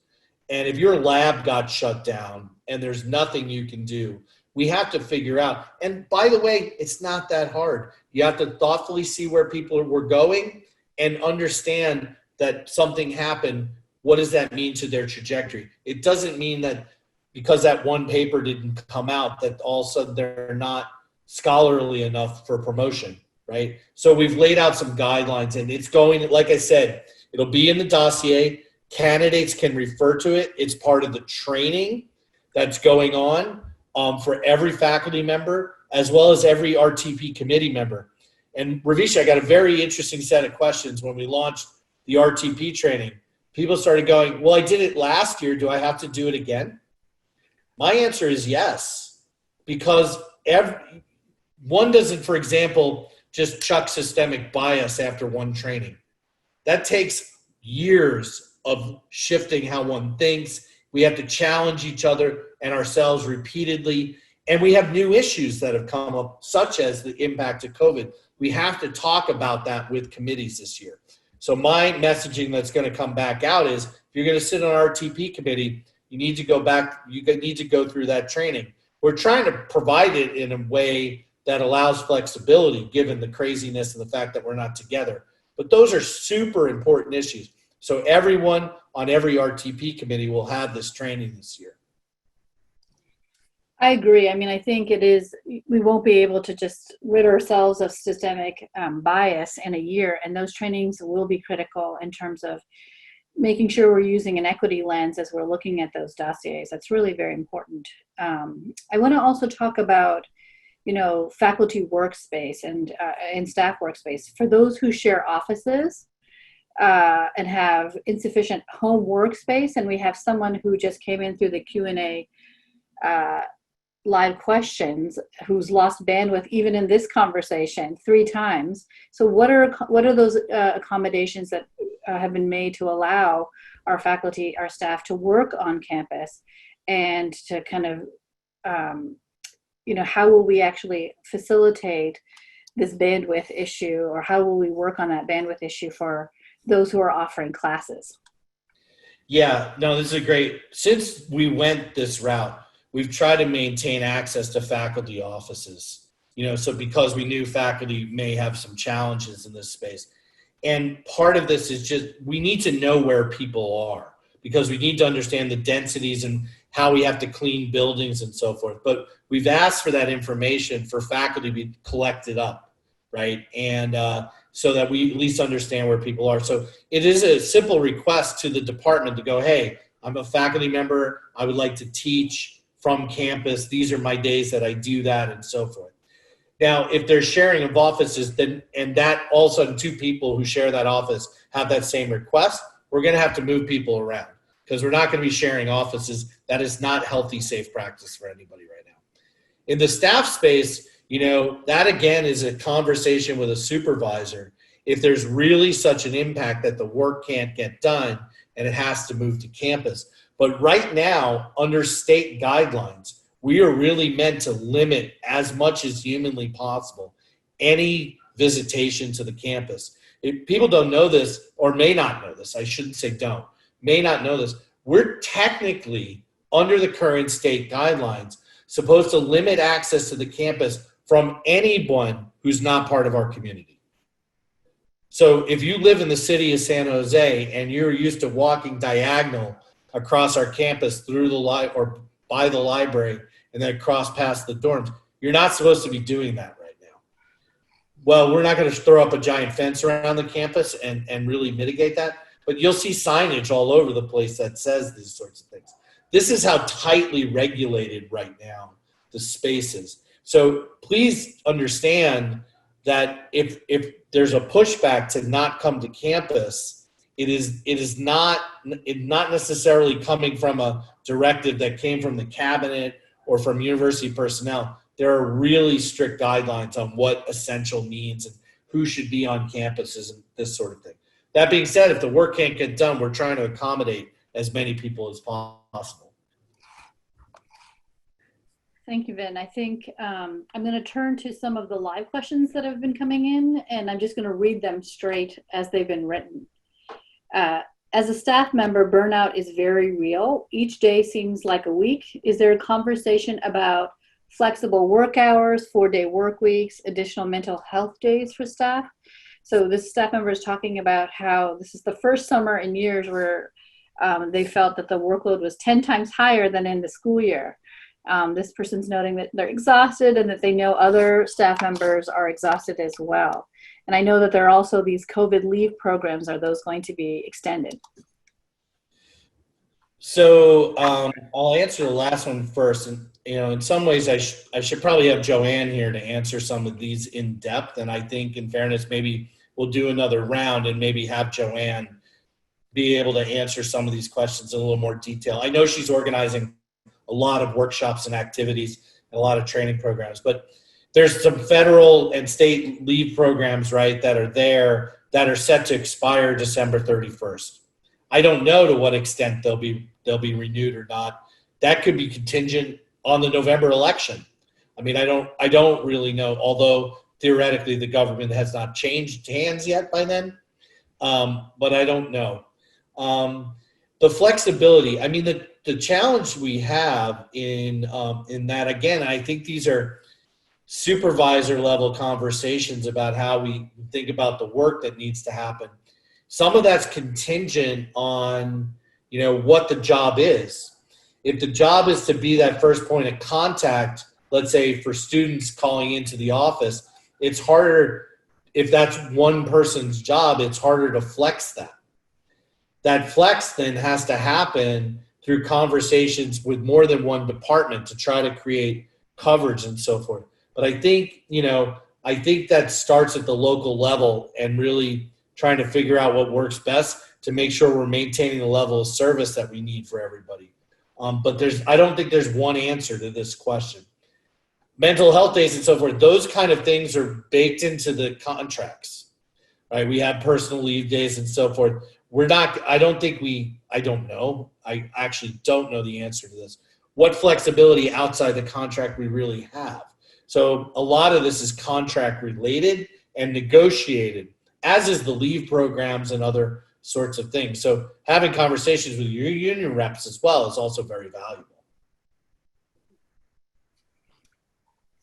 And if your lab got shut down and there's nothing you can do, we have to figure out. And by the way, it's not that hard. You have to thoughtfully see where people were going and understand that something happened. What does that mean to their trajectory? It doesn't mean that because that one paper didn't come out that all of a sudden they're not scholarly enough for promotion, right? So we've laid out some guidelines, and it's going, like I said, it'll be in the dossier. Candidates can refer to it. It's part of the training that's going on for every faculty member, as well as every RTP committee member. And Ravisha, I got a very interesting set of questions when we launched the RTP training. People started going, well, I did it last year. Do I have to do it again? My answer is yes, because one doesn't, for example, just chuck systemic bias after one training. That takes years of shifting how one thinks. We have to challenge each other and ourselves repeatedly. And we have new issues that have come up, such as the impact of COVID. We have to talk about that with committees this year. So my messaging that's going to come back out is, if you're going to sit on our RTP committee, you need to go back, you need to go through that training. We're trying to provide it in a way that allows flexibility, given the craziness and the fact that we're not together. But those are super important issues. So everyone on every RTP committee will have this training this year. I agree. I mean, I think it is, we won't be able to just rid ourselves of systemic bias in a year, and those trainings will be critical in terms of making sure we're using an equity lens as we're looking at those dossiers. That's really very important. I want to also talk about, faculty workspace and staff workspace. For those who share offices and have insufficient home workspace, and we have someone who just came in through the Q&A live questions who's lost bandwidth even in this conversation 3 times. So what are those accommodations that have been made to allow our faculty, our staff to work on campus, and to kind of, how will we actually facilitate this bandwidth issue, or how will we work on that bandwidth issue for those who are offering classes? Yeah, no, this is since we went this route, we've tried to maintain access to faculty offices, so because we knew faculty may have some challenges in this space. And part of this is just, we need to know where people are, because we need to understand the densities and how we have to clean buildings and so forth. But we've asked for that information for faculty to be collected up, right? And so that we at least understand where people are. So it is a simple request to the department to go, hey, I'm a faculty member. I would like to teach from campus. These are my days that I do that, and so forth. Now, if there's sharing of offices, and that all of a sudden 2 people who share that office have that same request, we're going to have to move people around, because we're not going to be sharing offices. That is not healthy, safe practice for anybody right now. In the staff space, that again is a conversation with a supervisor. If there's really such an impact that the work can't get done and it has to move to campus. But right now, under state guidelines, we are really meant to limit as much as humanly possible any visitation to the campus. If people don't know this, or may not know this, I shouldn't say don't, may not know this, we're technically under the current state guidelines, supposed to limit access to the campus from anyone who's not part of our community. So if you live in the city of San Jose and you're used to walking diagonal across our campus through the or by the library and then cross past the dorms, you're not supposed to be doing that right now. Well, we're not going to throw up a giant fence around the campus and really mitigate that, but you'll see signage all over the place that says these sorts of things. This is how tightly regulated right now the space is. So please understand that if there's a pushback to not come to campus, it is not necessarily coming from a directive that came from the cabinet or from university personnel. There are really strict guidelines on what essential means and who should be on campuses and this sort of thing. That being said, if the work can't get done, we're trying to accommodate as many people as possible. Thank you, Vin. I think I'm going to turn to some of the live questions that have been coming in, and I'm just going to read them straight as they've been written. As a staff member, burnout is very real. Each day seems like a week. Is there a conversation about flexible work hours, 4-day work weeks, additional mental health days for staff? So this staff member is talking about how this is the first summer in years where they felt that the workload was 10 times higher than in the school year. This person's noting that they're exhausted and that they know other staff members are exhausted as well. And I know that there are also these COVID leave programs. Are those going to be extended? So I'll answer the last one first. And in some ways, I should probably have Joanne here to answer some of these in depth. And I think, in fairness, maybe we'll do another round and maybe have Joanne be able to answer some of these questions in a little more detail. I know she's organizing a lot of workshops and activities and a lot of training programs, but there's some federal and state leave programs, right, that are there that are set to expire December 31st. I don't know to what extent they'll be renewed or not. That could be contingent on the November election. I mean, I don't really know, although theoretically the government has not changed hands yet by then, but I don't know. The flexibility, I mean, the challenge we have in that, again, I think these are supervisor level conversations about how we think about the work that needs to happen. Some of that's contingent on, what the job is. If the job is to be that first point of contact, let's say for students calling into the office, it's harder. If that's one person's job, it's harder to flex that. That flex then has to happen through conversations with more than one department to try to create coverage and so forth. But I think, I think that starts at the local level and really trying to figure out what works best to make sure we're maintaining the level of service that we need for everybody. But I don't think there's one answer to this question. Mental health days and so forth, those kind of things are baked into the contracts, right? We have personal leave days and so forth. I don't know. I actually don't know the answer to this. What flexibility outside the contract we really have. So a lot of this is contract related and negotiated, as is the leave programs and other sorts of things. So having conversations with your union reps as well is also very valuable.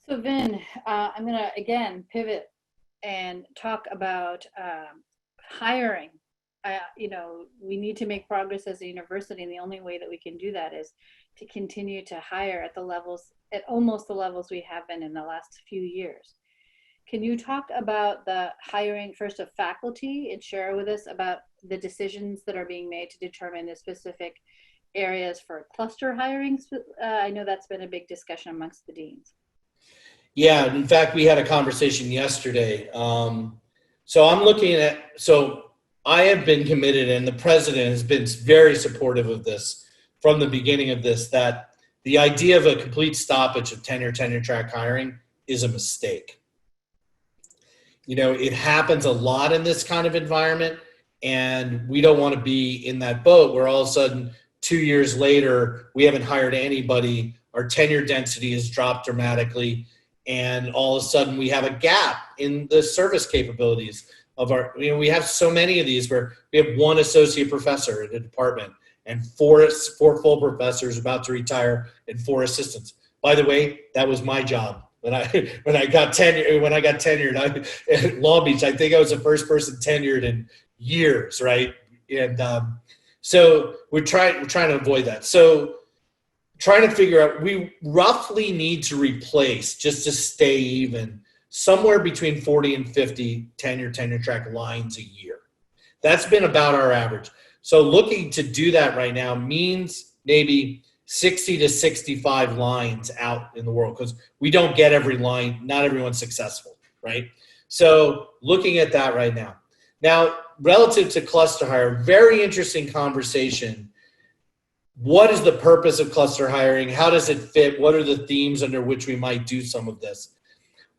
So Vin, I'm going to again pivot and talk about hiring. We need to make progress as a university, and the only way that we can do that is to continue to hire at almost the levels we have been in the last few years. Can you talk about the hiring first of faculty and share with us about the decisions that are being made to determine the specific areas for cluster hiring? I know that's been a big discussion amongst the deans. Yeah, in fact, we had a conversation yesterday. I have been committed, and the president has been very supportive of this from the beginning of this, that the idea of a complete stoppage of tenure track hiring is a mistake. It happens a lot in this kind of environment, and we don't want to be in that boat where all of a sudden 2 years later, we haven't hired anybody, our tenure density has dropped dramatically, and all of a sudden we have a gap in the service capabilities of our, we have so many of these where we have one associate professor in a department and four full professors about to retire and four assistants. By the way, that was my job when I got tenured at Long Beach. I think I was the first person tenured in years, right? And so we're trying to avoid that. So trying to figure out, we roughly need to replace, just to stay even, somewhere between 40 and 50 tenure track lines a year. That's been about our average. So looking to do that right now means maybe 60 to 65 lines out in the world, because we don't get every line, not everyone's successful, right? So looking at that right now. Now, relative to cluster hire, very interesting conversation. What is the purpose of cluster hiring? How does it fit? What are the themes under which we might do some of this?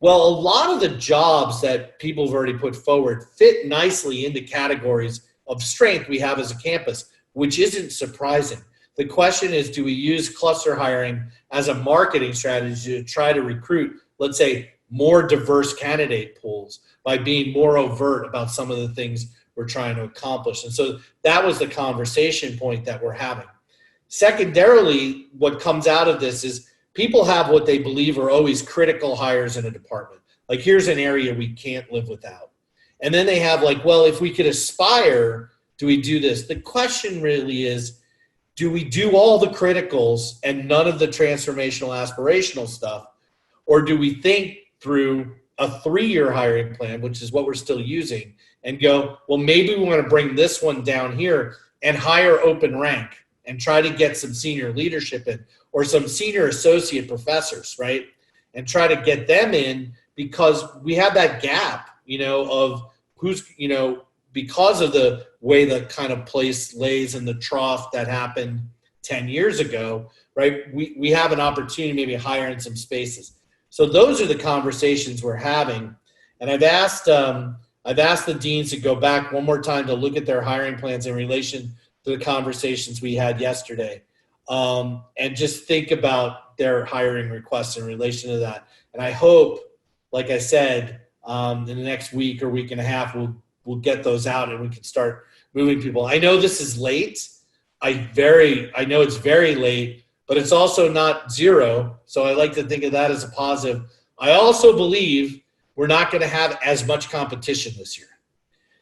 Well, a lot of the jobs that people have already put forward fit nicely into categories of strength we have as a campus, which isn't surprising. The question is, do we use cluster hiring as a marketing strategy to try to recruit, let's say, more diverse candidate pools by being more overt about some of the things we're trying to accomplish? And so that was the conversation point that we're having. Secondarily, what comes out of this is people have what they believe are always critical hires in a department. Like, here's an area we can't live without. And then they have like, well, if we could aspire, do we do this? The question really is, do we do all the criticals and none of the transformational aspirational stuff? Or do we think through a 3-year hiring plan, which is what we're still using, and go, well, maybe we want to bring this one down here and hire open rank and try to get some senior leadership in, or some senior associate professors, right? And try to get them in, because we have that gap, of who's, because of the way the kind of place lays in the trough that happened 10 years ago, right? We have an opportunity to maybe hire in some spaces. So those are the conversations we're having. And I've asked the deans to go back one more time to look at their hiring plans in relation to the conversations we had yesterday, and just think about their hiring requests in relation to that. And I hope, like I said, in the next week or week and a half, we'll get those out and we can start moving people. I know this is late. I know it's very late, but it's also not zero. So I like to think of that as a positive. I also believe we're not going to have as much competition this year.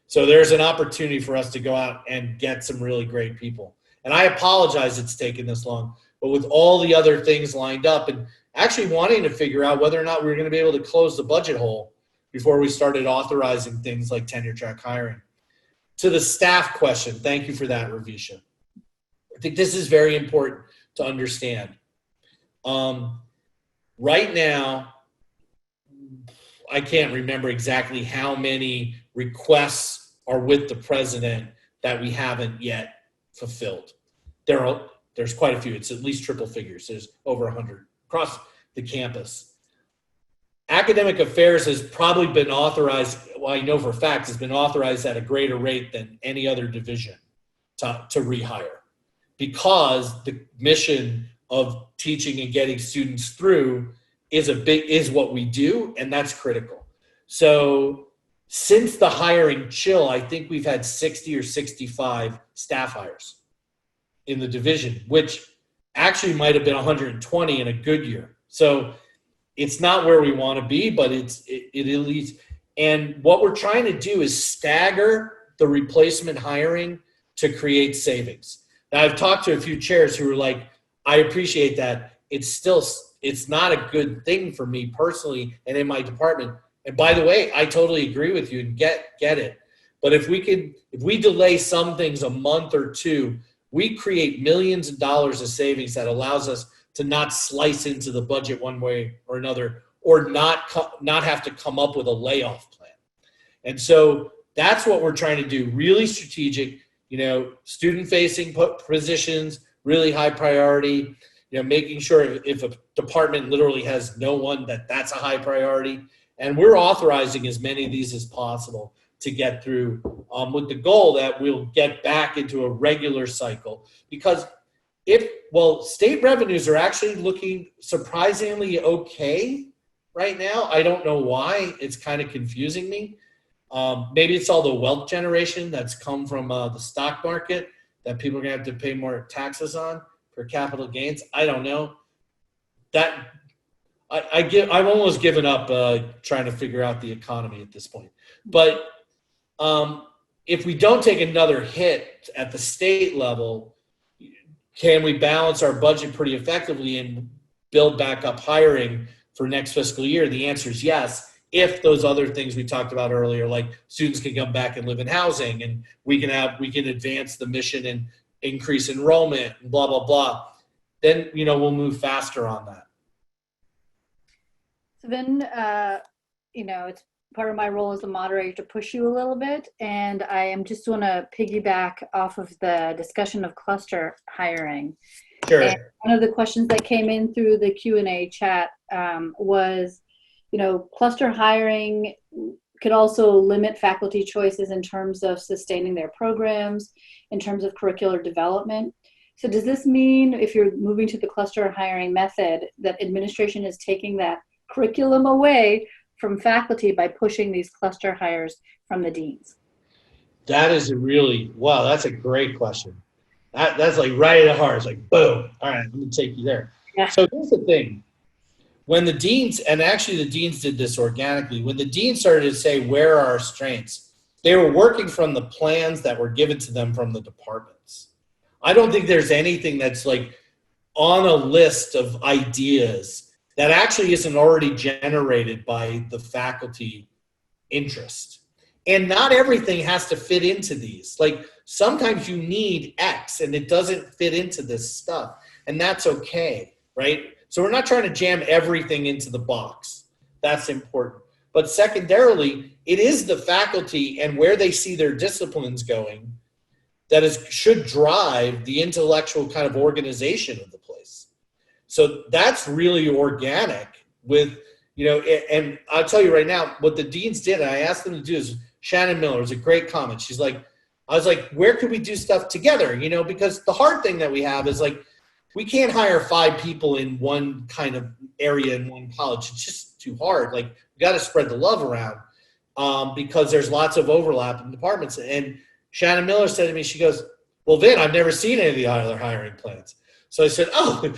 So there's an opportunity for us to go out and get some really great people. And I apologize it's taken this long, but with all the other things lined up and actually wanting to figure out whether or not we're going to be able to close the budget hole before we started authorizing things like tenure track hiring. To the staff question, thank you for that, Ravisha. I think this is very important to understand. Right now, I can't remember exactly how many requests are with the president that we haven't yet fulfilled. There's quite a few. It's at least triple figures. There's over 100 across the campus. Academic affairs has probably been authorized, well, I know for a fact, has been authorized at a greater rate than any other division to rehire, because the mission of teaching and getting students through is what we do, and that's critical. So since the hiring chill, I think we've had 60 or 65 staff hires in the division, which actually might have been 120 in a good year. So it's not where we want to be, but it at least. And what we're trying to do is stagger the replacement hiring to create savings. Now, I've talked to a few chairs who are like, I appreciate that. It's not a good thing for me personally and in my department. And by the way, I totally agree with you and get it. But if we delay some things a month or two, we create millions of dollars of savings that allows us to not slice into the budget one way or another, or not have to come up with a layoff plan. And so that's what we're trying to do. Really strategic, student-facing positions, really high priority, making sure if a department literally has no one, that's a high priority. And we're authorizing as many of these as possible to get through, with the goal that we'll get back into a regular cycle. Because state revenues are actually looking surprisingly okay right now. I don't know why. It's kind of confusing me. Maybe it's all the wealth generation that's come from the stock market that people are going to have to pay more taxes on for capital gains. I don't know. That I've almost given up trying to figure out the economy at this point. But if we don't take another hit at the state level, can we balance our budget pretty effectively and build back up hiring for next fiscal year? The answer is yes. If those other things we talked about earlier, like students can come back and live in housing, and we can advance the mission and increase enrollment and blah, blah, blah, then, we'll move faster on that. So then, it's part of my role as the moderator to push you a little bit. And I am just want to piggyback off of the discussion of cluster hiring. Sure. And one of the questions that came in through the Q&A chat was, cluster hiring could also limit faculty choices in terms of sustaining their programs, in terms of curricular development. So does this mean if you're moving to the cluster hiring method that administration is taking that curriculum away from faculty by pushing these cluster hires from the deans? That is that's a great question. That's like right at the heart. It's like, boom. All right, I'm going to take you there. Yeah. So here's the thing. When the deans, and actually the deans did this organically, when the deans started to say, where are our strengths? They were working from the plans that were given to them from the departments. I don't think there's anything that's like on a list of ideas that actually isn't already generated by the faculty interest. And not everything has to fit into these. Like sometimes you need X and it doesn't fit into this stuff. And that's okay, right? So we're not trying to jam everything into the box. That's important. But secondarily, it is the faculty and where they see their disciplines going that should drive the intellectual kind of organization of the place. So that's really organic with, and I'll tell you right now, what the deans did, and I asked them to do is, Shannon Miller was a great comment. She's like, I was like, where could we do stuff together? Because the hard thing that we have is like, we can't hire 5 people in one kind of area in one college. It's just too hard. Like, we got to spread the love around because there's lots of overlap in departments. And Shannon Miller said to me, she goes, well, Vin, I've never seen any of the other hiring plans. So I said, oh,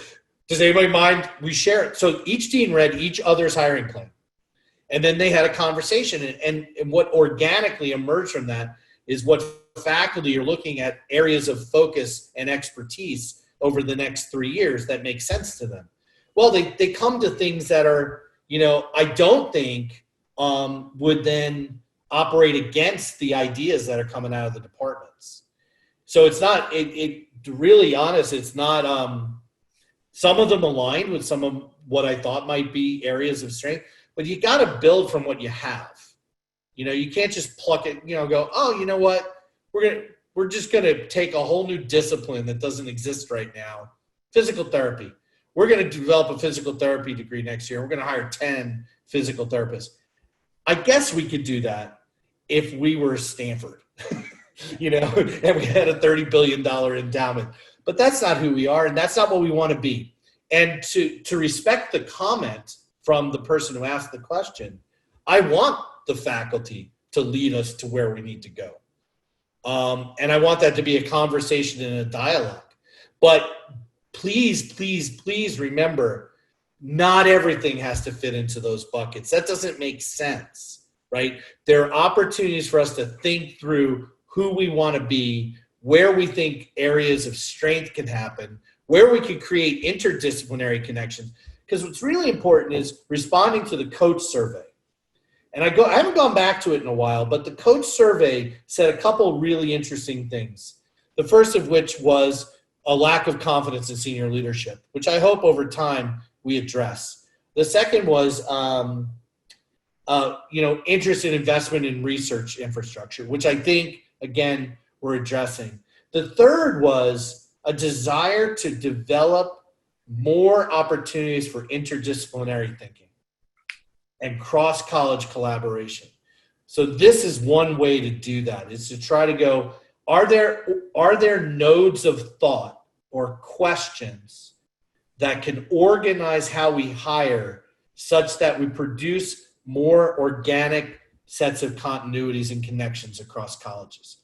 does anybody mind? We share it. So each dean read each other's hiring plan. And then they had a conversation. And what organically emerged from that is what faculty are looking at areas of focus and expertise over the next 3 years that make sense to them. Well, they come to things that are, I don't think would then operate against the ideas that are coming out of the departments. So it's not, to really honest, it's not, some of them aligned with some of what I thought might be areas of strength, but you got to build from what you have. You can't just pluck it, go, oh, you know what? We're just going to take a whole new discipline that doesn't exist right now. Physical therapy. We're going to develop a physical therapy degree next year. We're going to hire 10 physical therapists. I guess we could do that if we were Stanford, and we had a $30 billion endowment. But that's not who we are, and that's not what we want to be. And to respect the comment from the person who asked the question, I want the faculty to lead us to where we need to go. And I want that to be a conversation and a dialogue. But please, please, please remember, not everything has to fit into those buckets. That doesn't make sense, right? There are opportunities for us to think through who we want to be, where we think areas of strength can happen, where we can create interdisciplinary connections. Because what's really important is responding to the coach survey. And I haven't gone back to it in a while, but the coach survey said a couple really interesting things. The first of which was a lack of confidence in senior leadership, which I hope over time we address. The second was, interest in investment in research infrastructure, which I think, again, we're addressing. The third was a desire to develop more opportunities for interdisciplinary thinking and cross-college collaboration. So this is one way to do that, is to try to go, are there nodes of thought or questions that can organize how we hire such that we produce more organic sets of continuities and connections across colleges.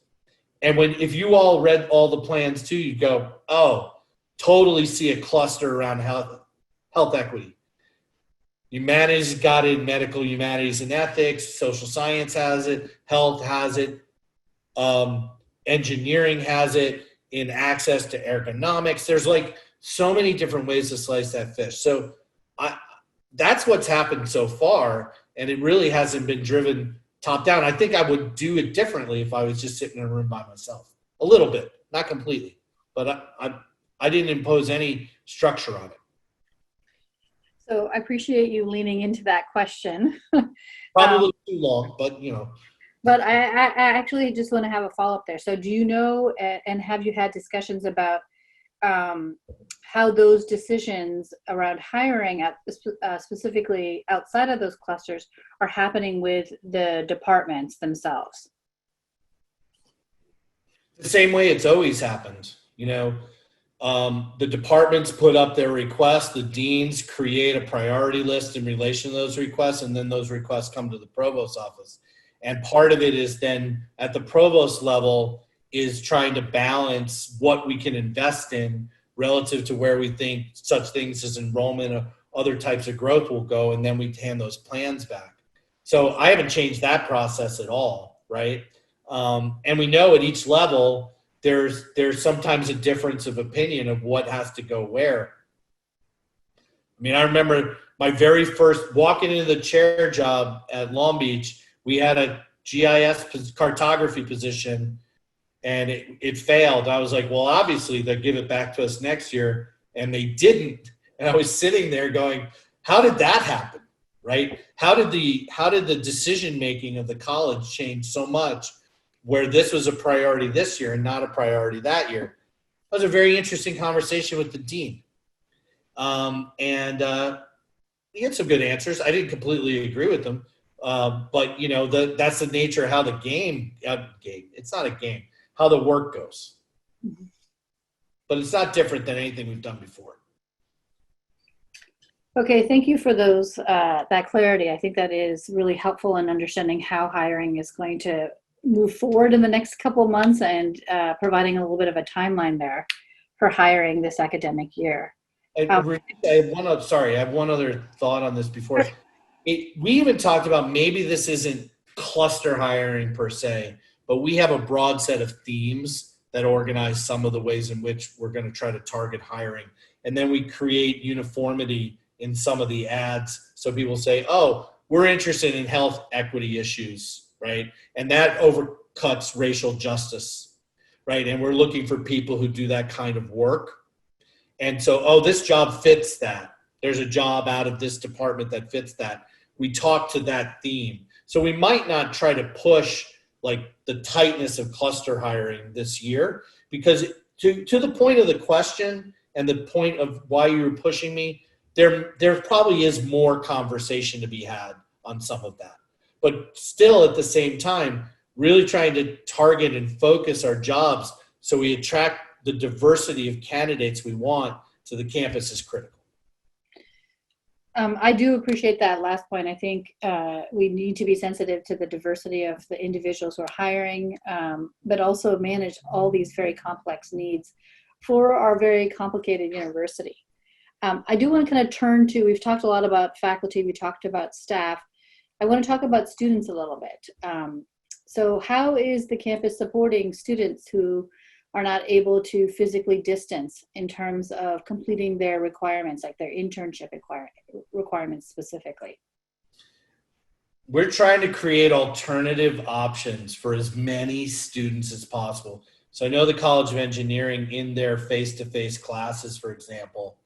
And if you all read all the plans too, you go, oh, totally see a cluster around health equity. Humanities got it, medical humanities and ethics, social science has it, health has it, engineering has it, in access to ergonomics. There's like so many different ways to slice that fish. So that's what's happened so far, and it really hasn't been driven top down. I think I would do it differently if I was just sitting in a room by myself. A little bit, not completely, but I didn't impose any structure on it. So I appreciate you leaning into that question. Probably too long, but you know. But I actually just want to have a follow-up there. So do you know, and have you had discussions about how those decisions around hiring specifically outside of those clusters are happening with the departments themselves? The same way it's always happened. You know, the departments put up their requests, the deans create a priority list in relation to those requests, and then those requests come to the provost's office. And part of it is then at the provost level is trying to balance what we can invest in relative to where we think such things as enrollment or other types of growth will go, and then we hand those plans back. So I haven't changed that process at all, right? And we know at each level, there's sometimes a difference of opinion of what has to go where. I mean, I remember my very first walking into the chair job at Long Beach, we had a GIS cartography position and it failed. I was like, well, obviously they'll give it back to us next year. And they didn't. And I was sitting there going, how did that happen? Right? How did the decision-making of the college change so much where this was a priority this year and not a priority that year? That was a very interesting conversation with the dean. He had some good answers. I didn't completely agree with them. But you know, that's the nature of how the game, it's not a game, how the work goes. Mm-hmm. But it's not different than anything we've done before. Okay, thank you for those that clarity. I think that is really helpful in understanding how hiring is going to move forward in the next couple of months and providing a little bit of a timeline there for hiring this academic year. I have one other thought on this before. We even talked about maybe this isn't cluster hiring per se, but we have a broad set of themes that organize some of the ways in which we're going to try to target hiring. And then we create uniformity in some of the ads. So people say, oh, we're interested in health equity issues, right? And that overcuts racial justice, right? And we're looking for people who do that kind of work. And so, oh, this job fits that. There's a job out of this department that fits that. We talk to that theme. So we might not try to push like the tightness of cluster hiring this year, because to the point of the question and the point of why you were pushing me, there probably is more conversation to be had on some of that. But still at the same time, really trying to target and focus our jobs so we attract the diversity of candidates we want to the campus is critical. I do appreciate that last point. I think we need to be sensitive to the diversity of the individuals who are hiring, but also manage all these very complex needs for our very complicated university. I do want to kind of turn to, we've talked a lot about faculty, we talked about staff. I want to talk about students a little bit. So how is the campus supporting students who are not able to physically distance in terms of completing their requirements, like their internship requirements specifically? We're trying to create alternative options for as many students as possible. So I know the College of Engineering in their face-to-face classes, for example,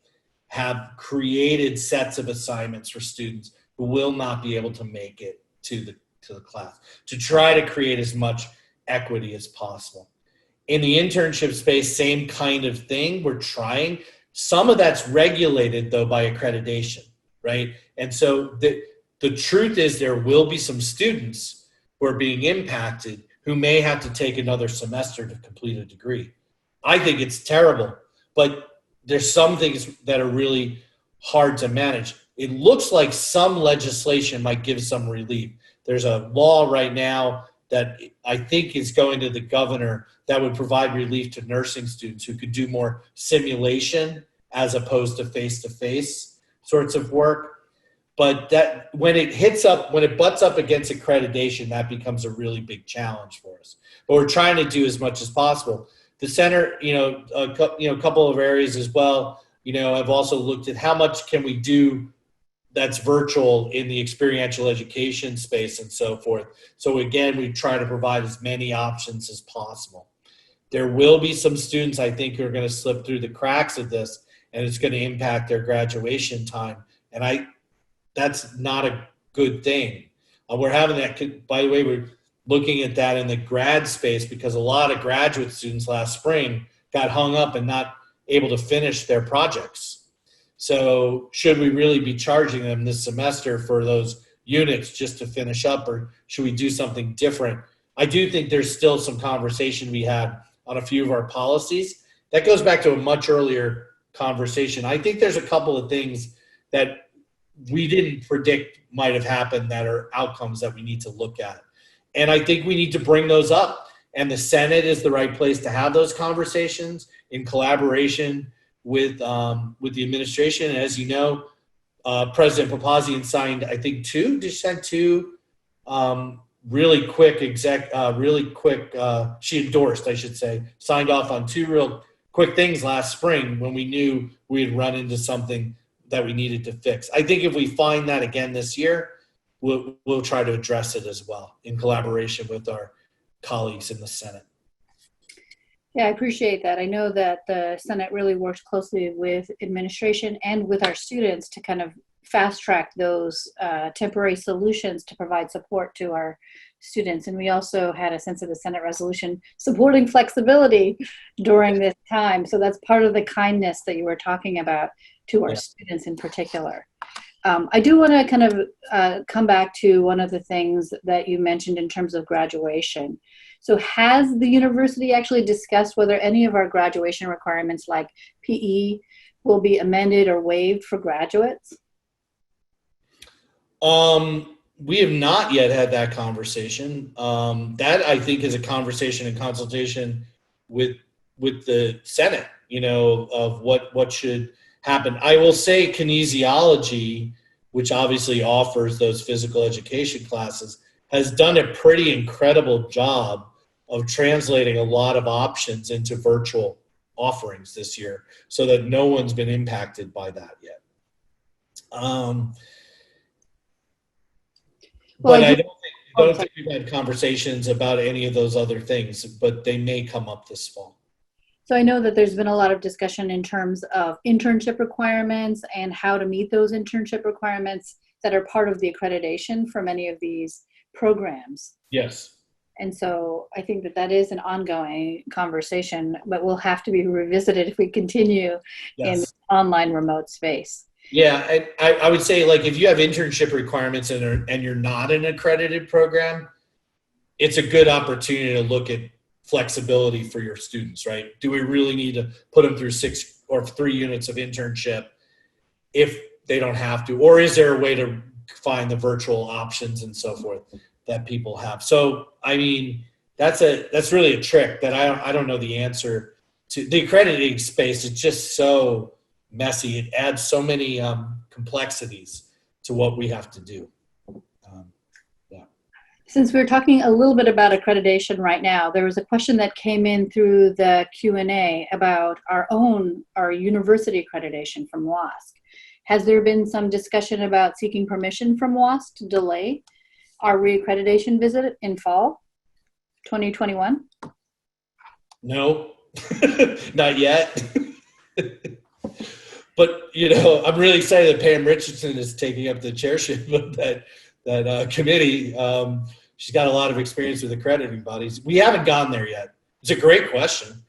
have created sets of assignments for students who will not be able to make it to the class to try to create as much equity as possible. In the internship space, same kind of thing. We're trying. Some of that's regulated, though, by accreditation, right? And so the truth is there will be some students who are being impacted who may have to take another semester to complete a degree. I think it's terrible, but there's some things that are really hard to manage. It looks like some legislation might give some relief. There's a law right now that I think is going to the governor that would provide relief to nursing students who could do more simulation as opposed to face-to-face sorts of work. But that when it butts up against accreditation, that becomes a really big challenge for us. But we're trying to do as much as possible. The center, a couple of areas as well. I've also looked at how much can we do that's virtual in the experiential education space and so forth. So again, we try to provide as many options as possible. There will be some students, I think, who are going to slip through the cracks of this, and it's going to impact their graduation time. And that's not a good thing. We're having that, by the way, we're looking at that in the grad space because a lot of graduate students last spring got hung up and not able to finish their projects. So should we really be charging them this semester for those units just to finish up, or should we do something different? I do think there's still some conversation we had on a few of our policies. That goes back to a much earlier conversation. I think there's a couple of things that we didn't predict might have happened that are outcomes that we need to look at. And I think we need to bring those up. And the Senate is the right place to have those conversations in collaboration with the administration. And as you know, President Papazian signed, I think, two really quick, she endorsed, I should say, signed off on two real quick things last spring when we knew we had run into something that we needed to fix. I think if we find that again this year, we'll try to address it as well in collaboration with our colleagues in the Senate. Yeah, I appreciate that. I know that the Senate really works closely with administration and with our students to kind of fast track those temporary solutions to provide support to our students. And we also had a sense of the Senate resolution supporting flexibility during this time. So that's part of the kindness that you were talking about to our students in particular. I do want to kind of come back to one of the things that you mentioned in terms of graduation. So has the university actually discussed whether any of our graduation requirements like PE will be amended or waived for graduates? We have not yet had that conversation. That I think is a conversation and consultation with the Senate, of what should happen. I will say kinesiology, which obviously offers those physical education classes, has done a pretty incredible job of translating a lot of options into virtual offerings this year so that no one's been impacted by that yet. But I don't think we've had conversations about any of those other things, but they may come up this fall. So I know that there's been a lot of discussion in terms of internship requirements and how to meet those internship requirements that are part of the accreditation for many of these programs. Yes. And so I think that is an ongoing conversation, but will have to be revisited if we continue in the online remote space. Yeah, I would say, like, if you have internship requirements and you're not an accredited program, it's a good opportunity to look at flexibility for your students, right? Do we really need to put them through 6 or 3 units of internship if they don't have to? Or is there a way to find the virtual options and so forth that people have? So, I mean, that's really a trick that I don't know the answer to. The accrediting space is just so messy. It adds so many complexities to what we have to do. Since we're talking a little bit about accreditation right now, there was a question that came in through the Q&A about our university accreditation from WASC. Has there been some discussion about seeking permission from WASC to delay our reaccreditation visit in fall 2021? No, not yet. But, I'm really excited that Pam Richardson is taking up the chairship of that committee. She's got a lot of experience with accrediting bodies. We haven't gone there yet. It's a great question.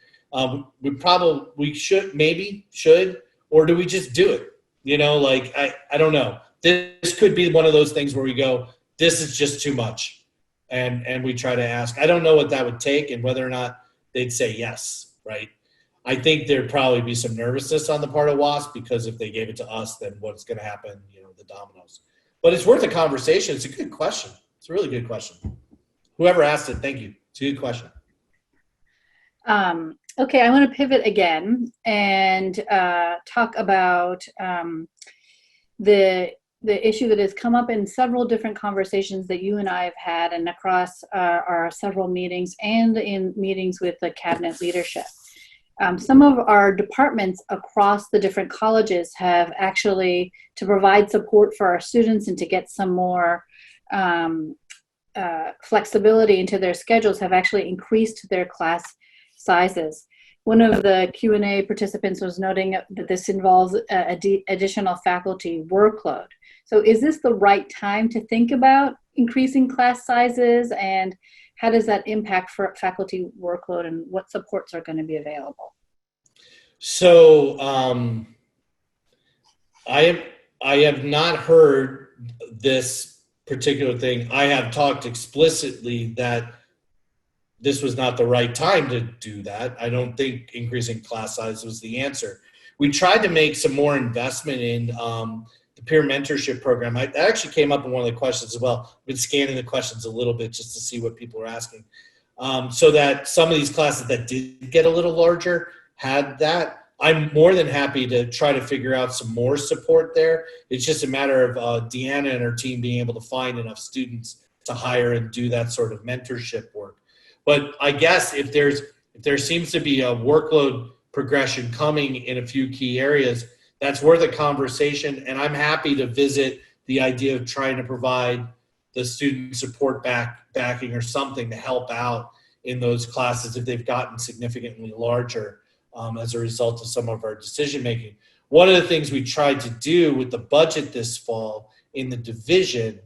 We should, or do we just do it? I don't know. This could be one of those things where we go, this is just too much. And we try to ask. I don't know what that would take and whether or not they'd say yes, right? I think there'd probably be some nervousness on the part of WASP because if they gave it to us, then what's going to happen, the dominoes. But it's worth a conversation. It's a good question. It's a really good question. Whoever asked it, thank you. It's a good question. Okay, I want to pivot again and talk about the issue that has come up in several different conversations that you and I have had, and across our several meetings and in meetings with the cabinet leadership. Some of our departments across the different colleges have actually, to provide support for our students and to get some more flexibility into their schedules, have actually increased their class sizes. One of the Q&A participants was noting that this involves additional faculty workload. So is this the right time to think about increasing class sizes, and how does that impact for faculty workload, and what supports are going to be available? So I have not heard this particular thing. I have talked explicitly that this was not the right time to do that. I don't think increasing class size was the answer. We tried to make some more investment in the peer mentorship program. That actually came up in one of the questions as well. I've been scanning the questions a little bit just to see what people were asking. So that some of these classes that did get a little larger had that. I'm more than happy to try to figure out some more support there. It's just a matter of Deanna and her team being able to find enough students to hire and do that sort of mentorship work. But I guess if there seems to be a workload progression coming in a few key areas, that's worth a conversation. And I'm happy to visit the idea of trying to provide the student support backing or something to help out in those classes if they've gotten significantly larger as a result of some of our decision making. One of the things we tried to do with the budget this fall in the division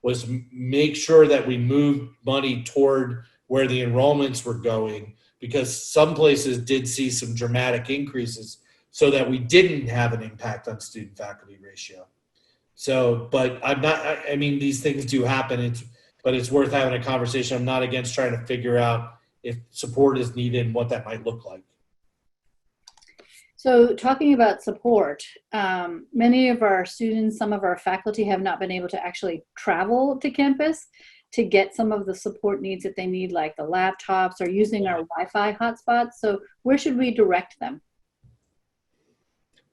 was make sure that we moved money toward where the enrollments were going, because some places did see some dramatic increases so that we didn't have an impact on student faculty ratio. So, but I mean, these things do happen, but it's worth having a conversation. I'm not against trying to figure out if support is needed and what that might look like. So talking about support, many of our students, some of our faculty have not been able to actually travel to campus to get some of the support needs that they need, like the laptops or using our Wi-Fi hotspots. So where should we direct them?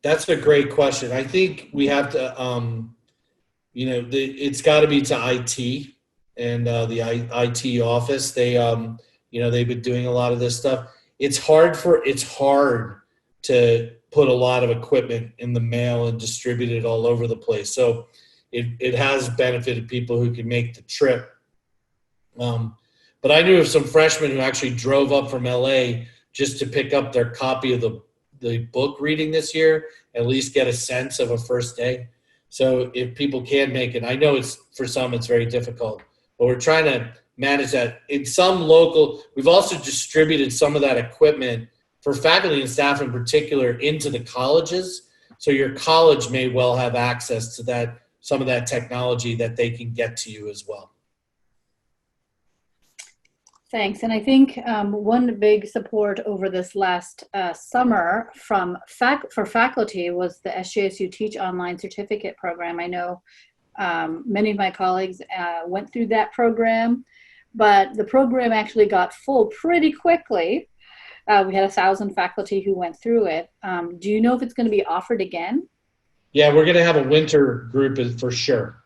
That's a great question. I think we have to, it's got to be to IT and the IT office. They've been doing a lot of this stuff. It's hard to put a lot of equipment in the mail and distribute it all over the place. So it has benefited people who can make the trip. But I knew of some freshmen who actually drove up from LA just to pick up their copy of the book reading this year, at least get a sense of a first day. So if people can make it, I know for some it's very difficult, but we're trying to manage that. In some we've also distributed some of that equipment for faculty and staff in particular into the colleges. So your college may well have access to some of that technology that they can get to you as well. Thanks. And I think one big support over this last summer for faculty was the SJSU Teach Online Certificate Program. I know many of my colleagues went through that program, but the program actually got full pretty quickly. We had 1,000 faculty who went through it. Do you know if it's going to be offered again? Yeah, we're going to have a winter group for sure.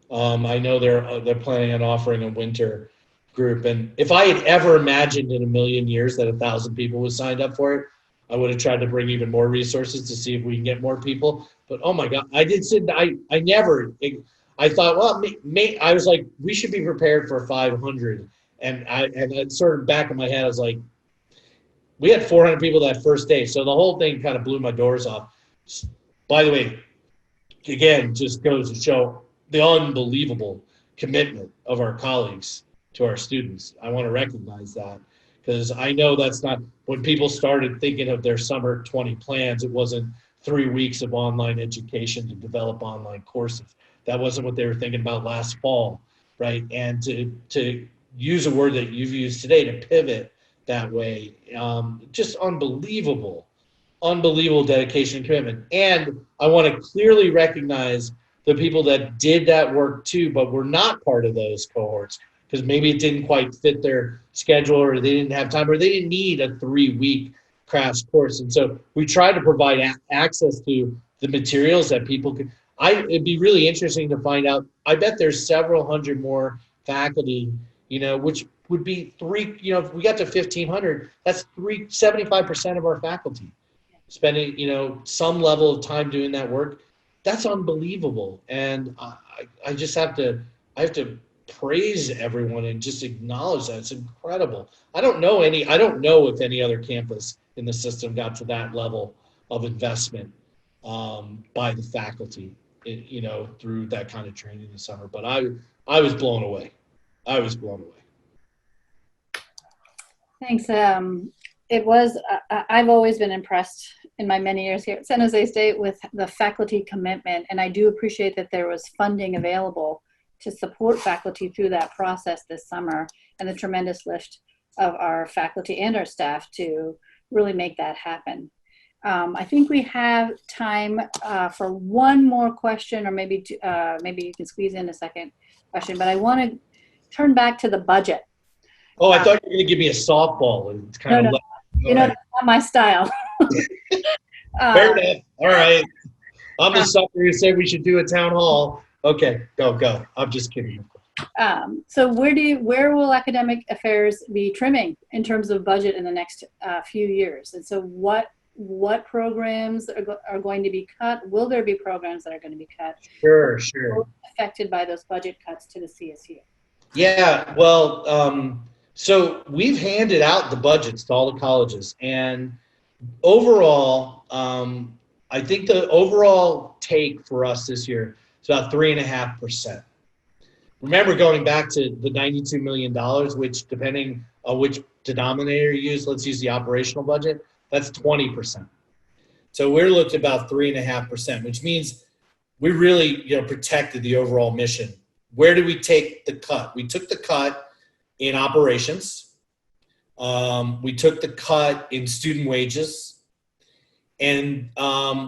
I know they're planning on offering a winter group, and if I had ever imagined in a million years that 1,000 people would signed up for it, I would have tried to bring even more resources to see if we can get more people. But oh my God, I thought, well, I was like, we should be prepared for 500, and it's sort of back in my head, I was like, we had 400 people that first day, so the whole thing kind of blew my doors off. By the way, again, just goes to show the unbelievable commitment of our colleagues to our students. I want to recognize that, because I know that's not, when people started thinking of their summer 20 plans, it wasn't 3 weeks of online education to develop online courses. That wasn't what they were thinking about last fall, right? And to use a word that you've used today, to pivot that way, just unbelievable dedication and commitment. And I want to clearly recognize the people that did that work too, but were not part of those cohorts because maybe it didn't quite fit their schedule, or they didn't have time, or they didn't need a 3-week crash course. And so we try to provide access to the materials that people could. It'd be really interesting to find out. I bet there's several hundred more faculty, which would be if we got to 1,500, that's 75% of our faculty spending, some level of time doing that work. That's unbelievable. And I just have to praise everyone and just acknowledge that. It's incredible. I don't know if any other campus in the system got to that level of investment by the faculty, through that kind of training this summer. But I was blown away. Thanks. I've always been impressed in my many years here at San Jose State with the faculty commitment, and I do appreciate that there was funding available to support faculty through that process this summer, and the tremendous lift of our faculty and our staff to really make that happen. I think we have time for one more question, or maybe you can squeeze in a second question, but I want to turn back to the budget. Oh, I thought you were going to give me a softball. And kind of that's not my style. Fair enough. All right. I'm the sucker who said we should do a town hall. Okay, go. I'm just kidding. So where will academic affairs be trimming in terms of budget in the next few years? And so what programs are going to be cut? Will there be programs that are going to be cut? Sure. Affected by those budget cuts to the CSU? Yeah, well, so we've handed out the budgets to all the colleges, and overall, I think the overall take for us this year is about 3.5%. Remember, going back to the $92 million, which, depending on which denominator you use, let's use the operational budget, that's 20%. So we're looked at about 3.5%, which means we really, protected the overall mission. Where did we take the cut? We took the cut in operations. We took the cut in student wages, and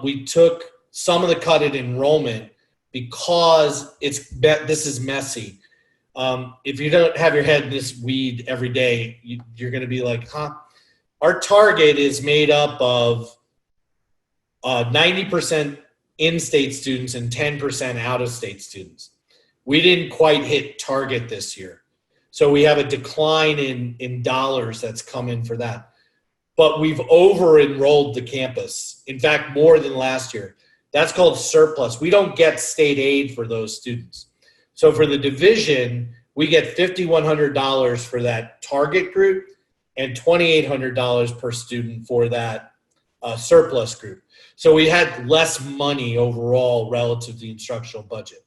we took some of the cut in enrollment because this is messy. If you don't have your head in this weed every day, you're going to be like, huh? Our target is made up of 90% in-state students and 10% out-of-state students. We didn't quite hit target this year. So we have a decline in dollars that's come in for that. But we've over-enrolled the campus. In fact, more than last year. That's called surplus. We don't get state aid for those students. So for the division, we get $5,100 for that target group and $2,800 per student for that surplus group. So we had less money overall relative to the instructional budget.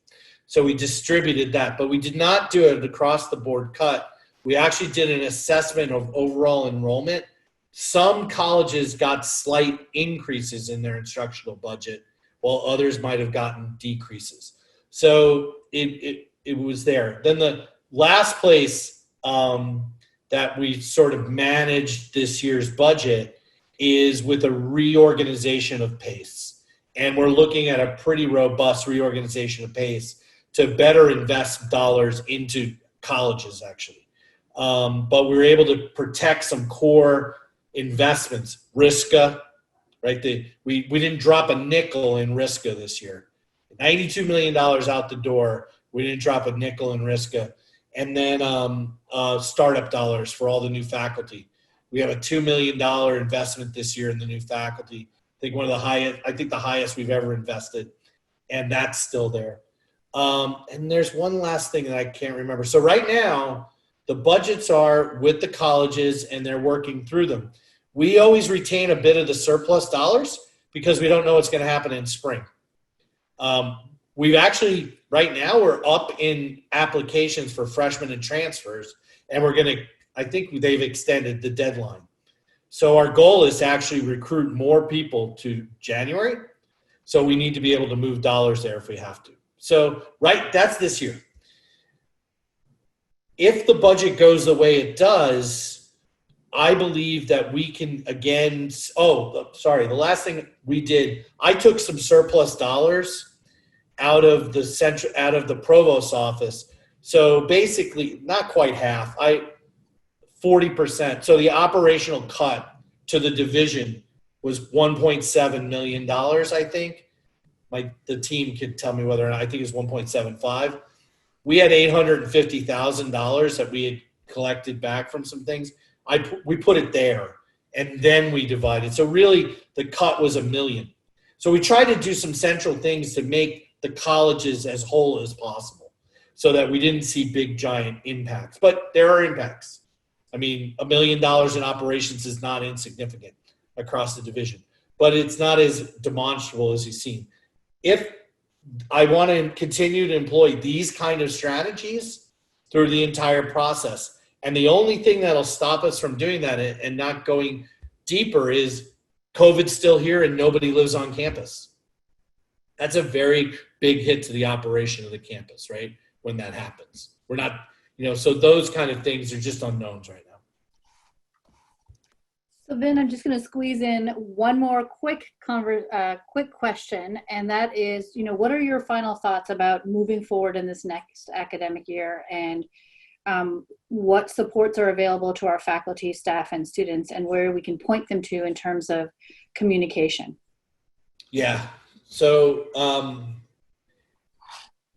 So we distributed that, but we did not do it across the board cut. We actually did an assessment of overall enrollment. Some colleges got slight increases in their instructional budget, while others might have gotten decreases. So it was there. Then the last place that we sort of managed this year's budget is with a reorganization of PACE. And we're looking at a pretty robust reorganization of PACE to better invest dollars into colleges, actually. But we were able to protect some core investments. RISCA, right? We didn't drop a nickel in RISCA this year. $92 million out the door. We didn't drop a nickel in RISCA. And then startup dollars for all the new faculty. We have a $2 million investment this year in the new faculty. I think the highest we've ever invested. And that's still there. And there's one last thing that I can't remember. So right now, the budgets are with the colleges and they're working through them. We always retain a bit of the surplus dollars because we don't know what's going to happen in spring. We've actually, right now, we're up in applications for freshmen and transfers, and I think they've extended the deadline. So our goal is to actually recruit more people to January. So we need to be able to move dollars there if we have to. So, that's this year. If the budget goes the way it does, I believe that we can the last thing we did, I took some surplus dollars out of the provost office. So basically, not quite half. 40%. So the operational cut to the division was $1.7 million, I think. The team could tell me whether or not, I think it's 1.75. We had $850,000 that we had collected back from some things. We put it there, and then we divided. So really, the cut was $1 million. So we tried to do some central things to make the colleges as whole as possible, so that we didn't see big giant impacts. But there are impacts. I mean, $1 million in operations is not insignificant across the division, but it's not as demonstrable as you've seen. If I want to continue to employ these kind of strategies through the entire process, and the only thing that'll stop us from doing that and not going deeper is COVID's still here and nobody lives on campus. That's a very big hit to the operation of the campus, right? When that happens, we're not, so those kind of things are just unknowns right now. So then I'm just going to squeeze in one more quick question, and that is, what are your final thoughts about moving forward in this next academic year, and what supports are available to our faculty, staff, and students, and where we can point them to in terms of communication? Yeah. So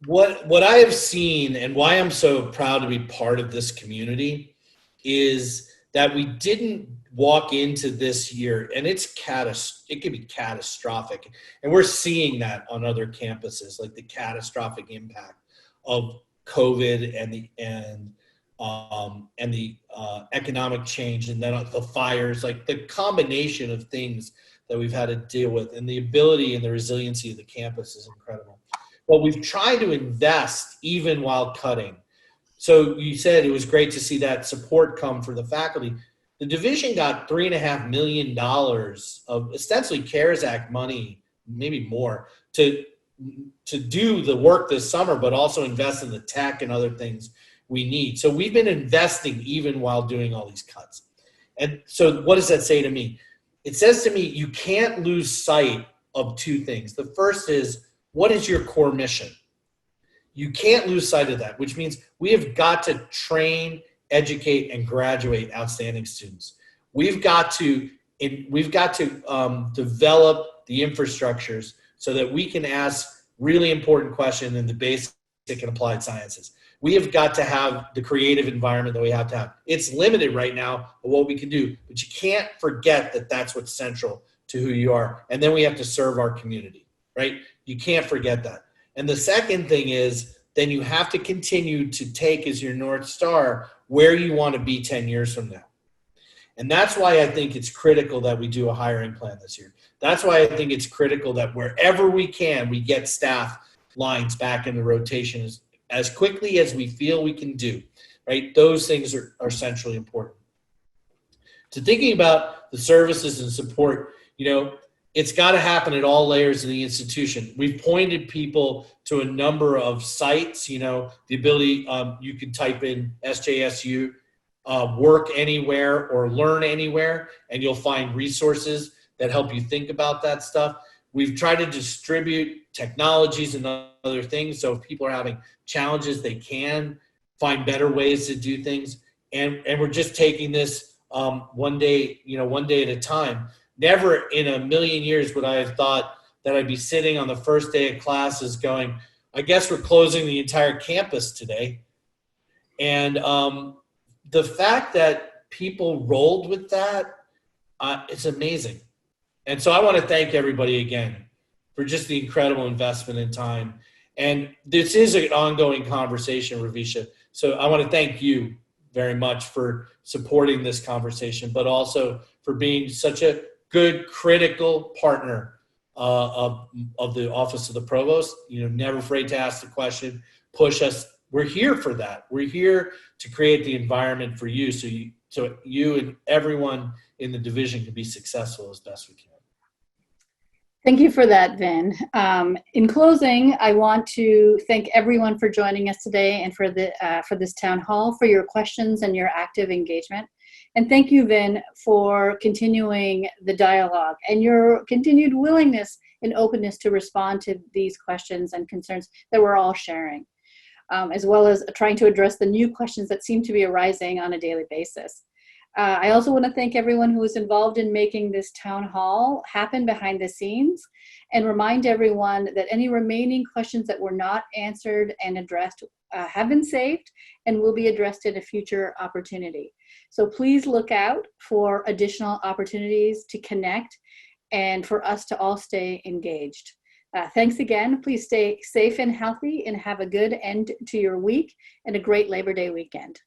what I have seen, and why I'm so proud to be part of this community, is that we didn't walk into this year, and it can be catastrophic, and we're seeing that on other campuses, like the catastrophic impact of COVID and the economic change, and then the fires, like the combination of things that we've had to deal with, and the ability and the resiliency of the campus is incredible. But we've tried to invest even while cutting. So you said it was great to see that support come for the faculty. The division got $3.5 million of ostensibly CARES Act money, maybe more, to do the work this summer, but also invest in the tech and other things we need. So we've been investing even while doing all these cuts. And so what does that say to me? It says to me, you can't lose sight of two things. The first is, what is your core mission? You can't lose sight of that, which means we have got to train, educate, and graduate outstanding students. We've got to develop the infrastructures so that we can ask really important questions in the basic and applied sciences. We have got to have the creative environment that we have to have. It's limited right now of what we can do, but you can't forget that that's what's central to who you are. And then we have to serve our community, right? You can't forget that. And the second thing is, then you have to continue to take as your North Star where you want to be 10 years from now. And that's why I think it's critical that we do a hiring plan this year. That's why I think it's critical that wherever we can, we get staff lines back in the rotation as quickly as we feel we can do, right? Those things are centrally important. To thinking about the services and support, it's got to happen at all layers of the institution. We've pointed people to a number of sites, the ability, you can type in SJSU, work anywhere or learn anywhere, and you'll find resources that help you think about that stuff. We've tried to distribute technologies and other things, so if people are having challenges, they can find better ways to do things. And we're just taking this one day at a time. Never in a million years would I have thought that I'd be sitting on the first day of classes going, I guess we're closing the entire campus today. And the fact that people rolled with that, it's amazing. And so I want to thank everybody again for just the incredible investment in time. And this is an ongoing conversation, Ravisha. So I want to thank you very much for supporting this conversation, but also for being such a good, critical partner of the Office of the Provost. Never afraid to ask the question, push us. We're here for that. We're here to create the environment for you, so you and everyone in the division can be successful as best we can. Thank you for that, Vin. In closing, I want to thank everyone for joining us today and for this town hall, for your questions and your active engagement. And thank you, Vin, for continuing the dialogue and your continued willingness and openness to respond to these questions and concerns that we're all sharing, as well as trying to address the new questions that seem to be arising on a daily basis. I also want to thank everyone who was involved in making this town hall happen behind the scenes, and remind everyone that any remaining questions that were not answered and addressed have been saved and will be addressed at a future opportunity. So please look out for additional opportunities to connect and for us to all stay engaged. Thanks again. Please stay safe and healthy and have a good end to your week and a great Labor Day weekend.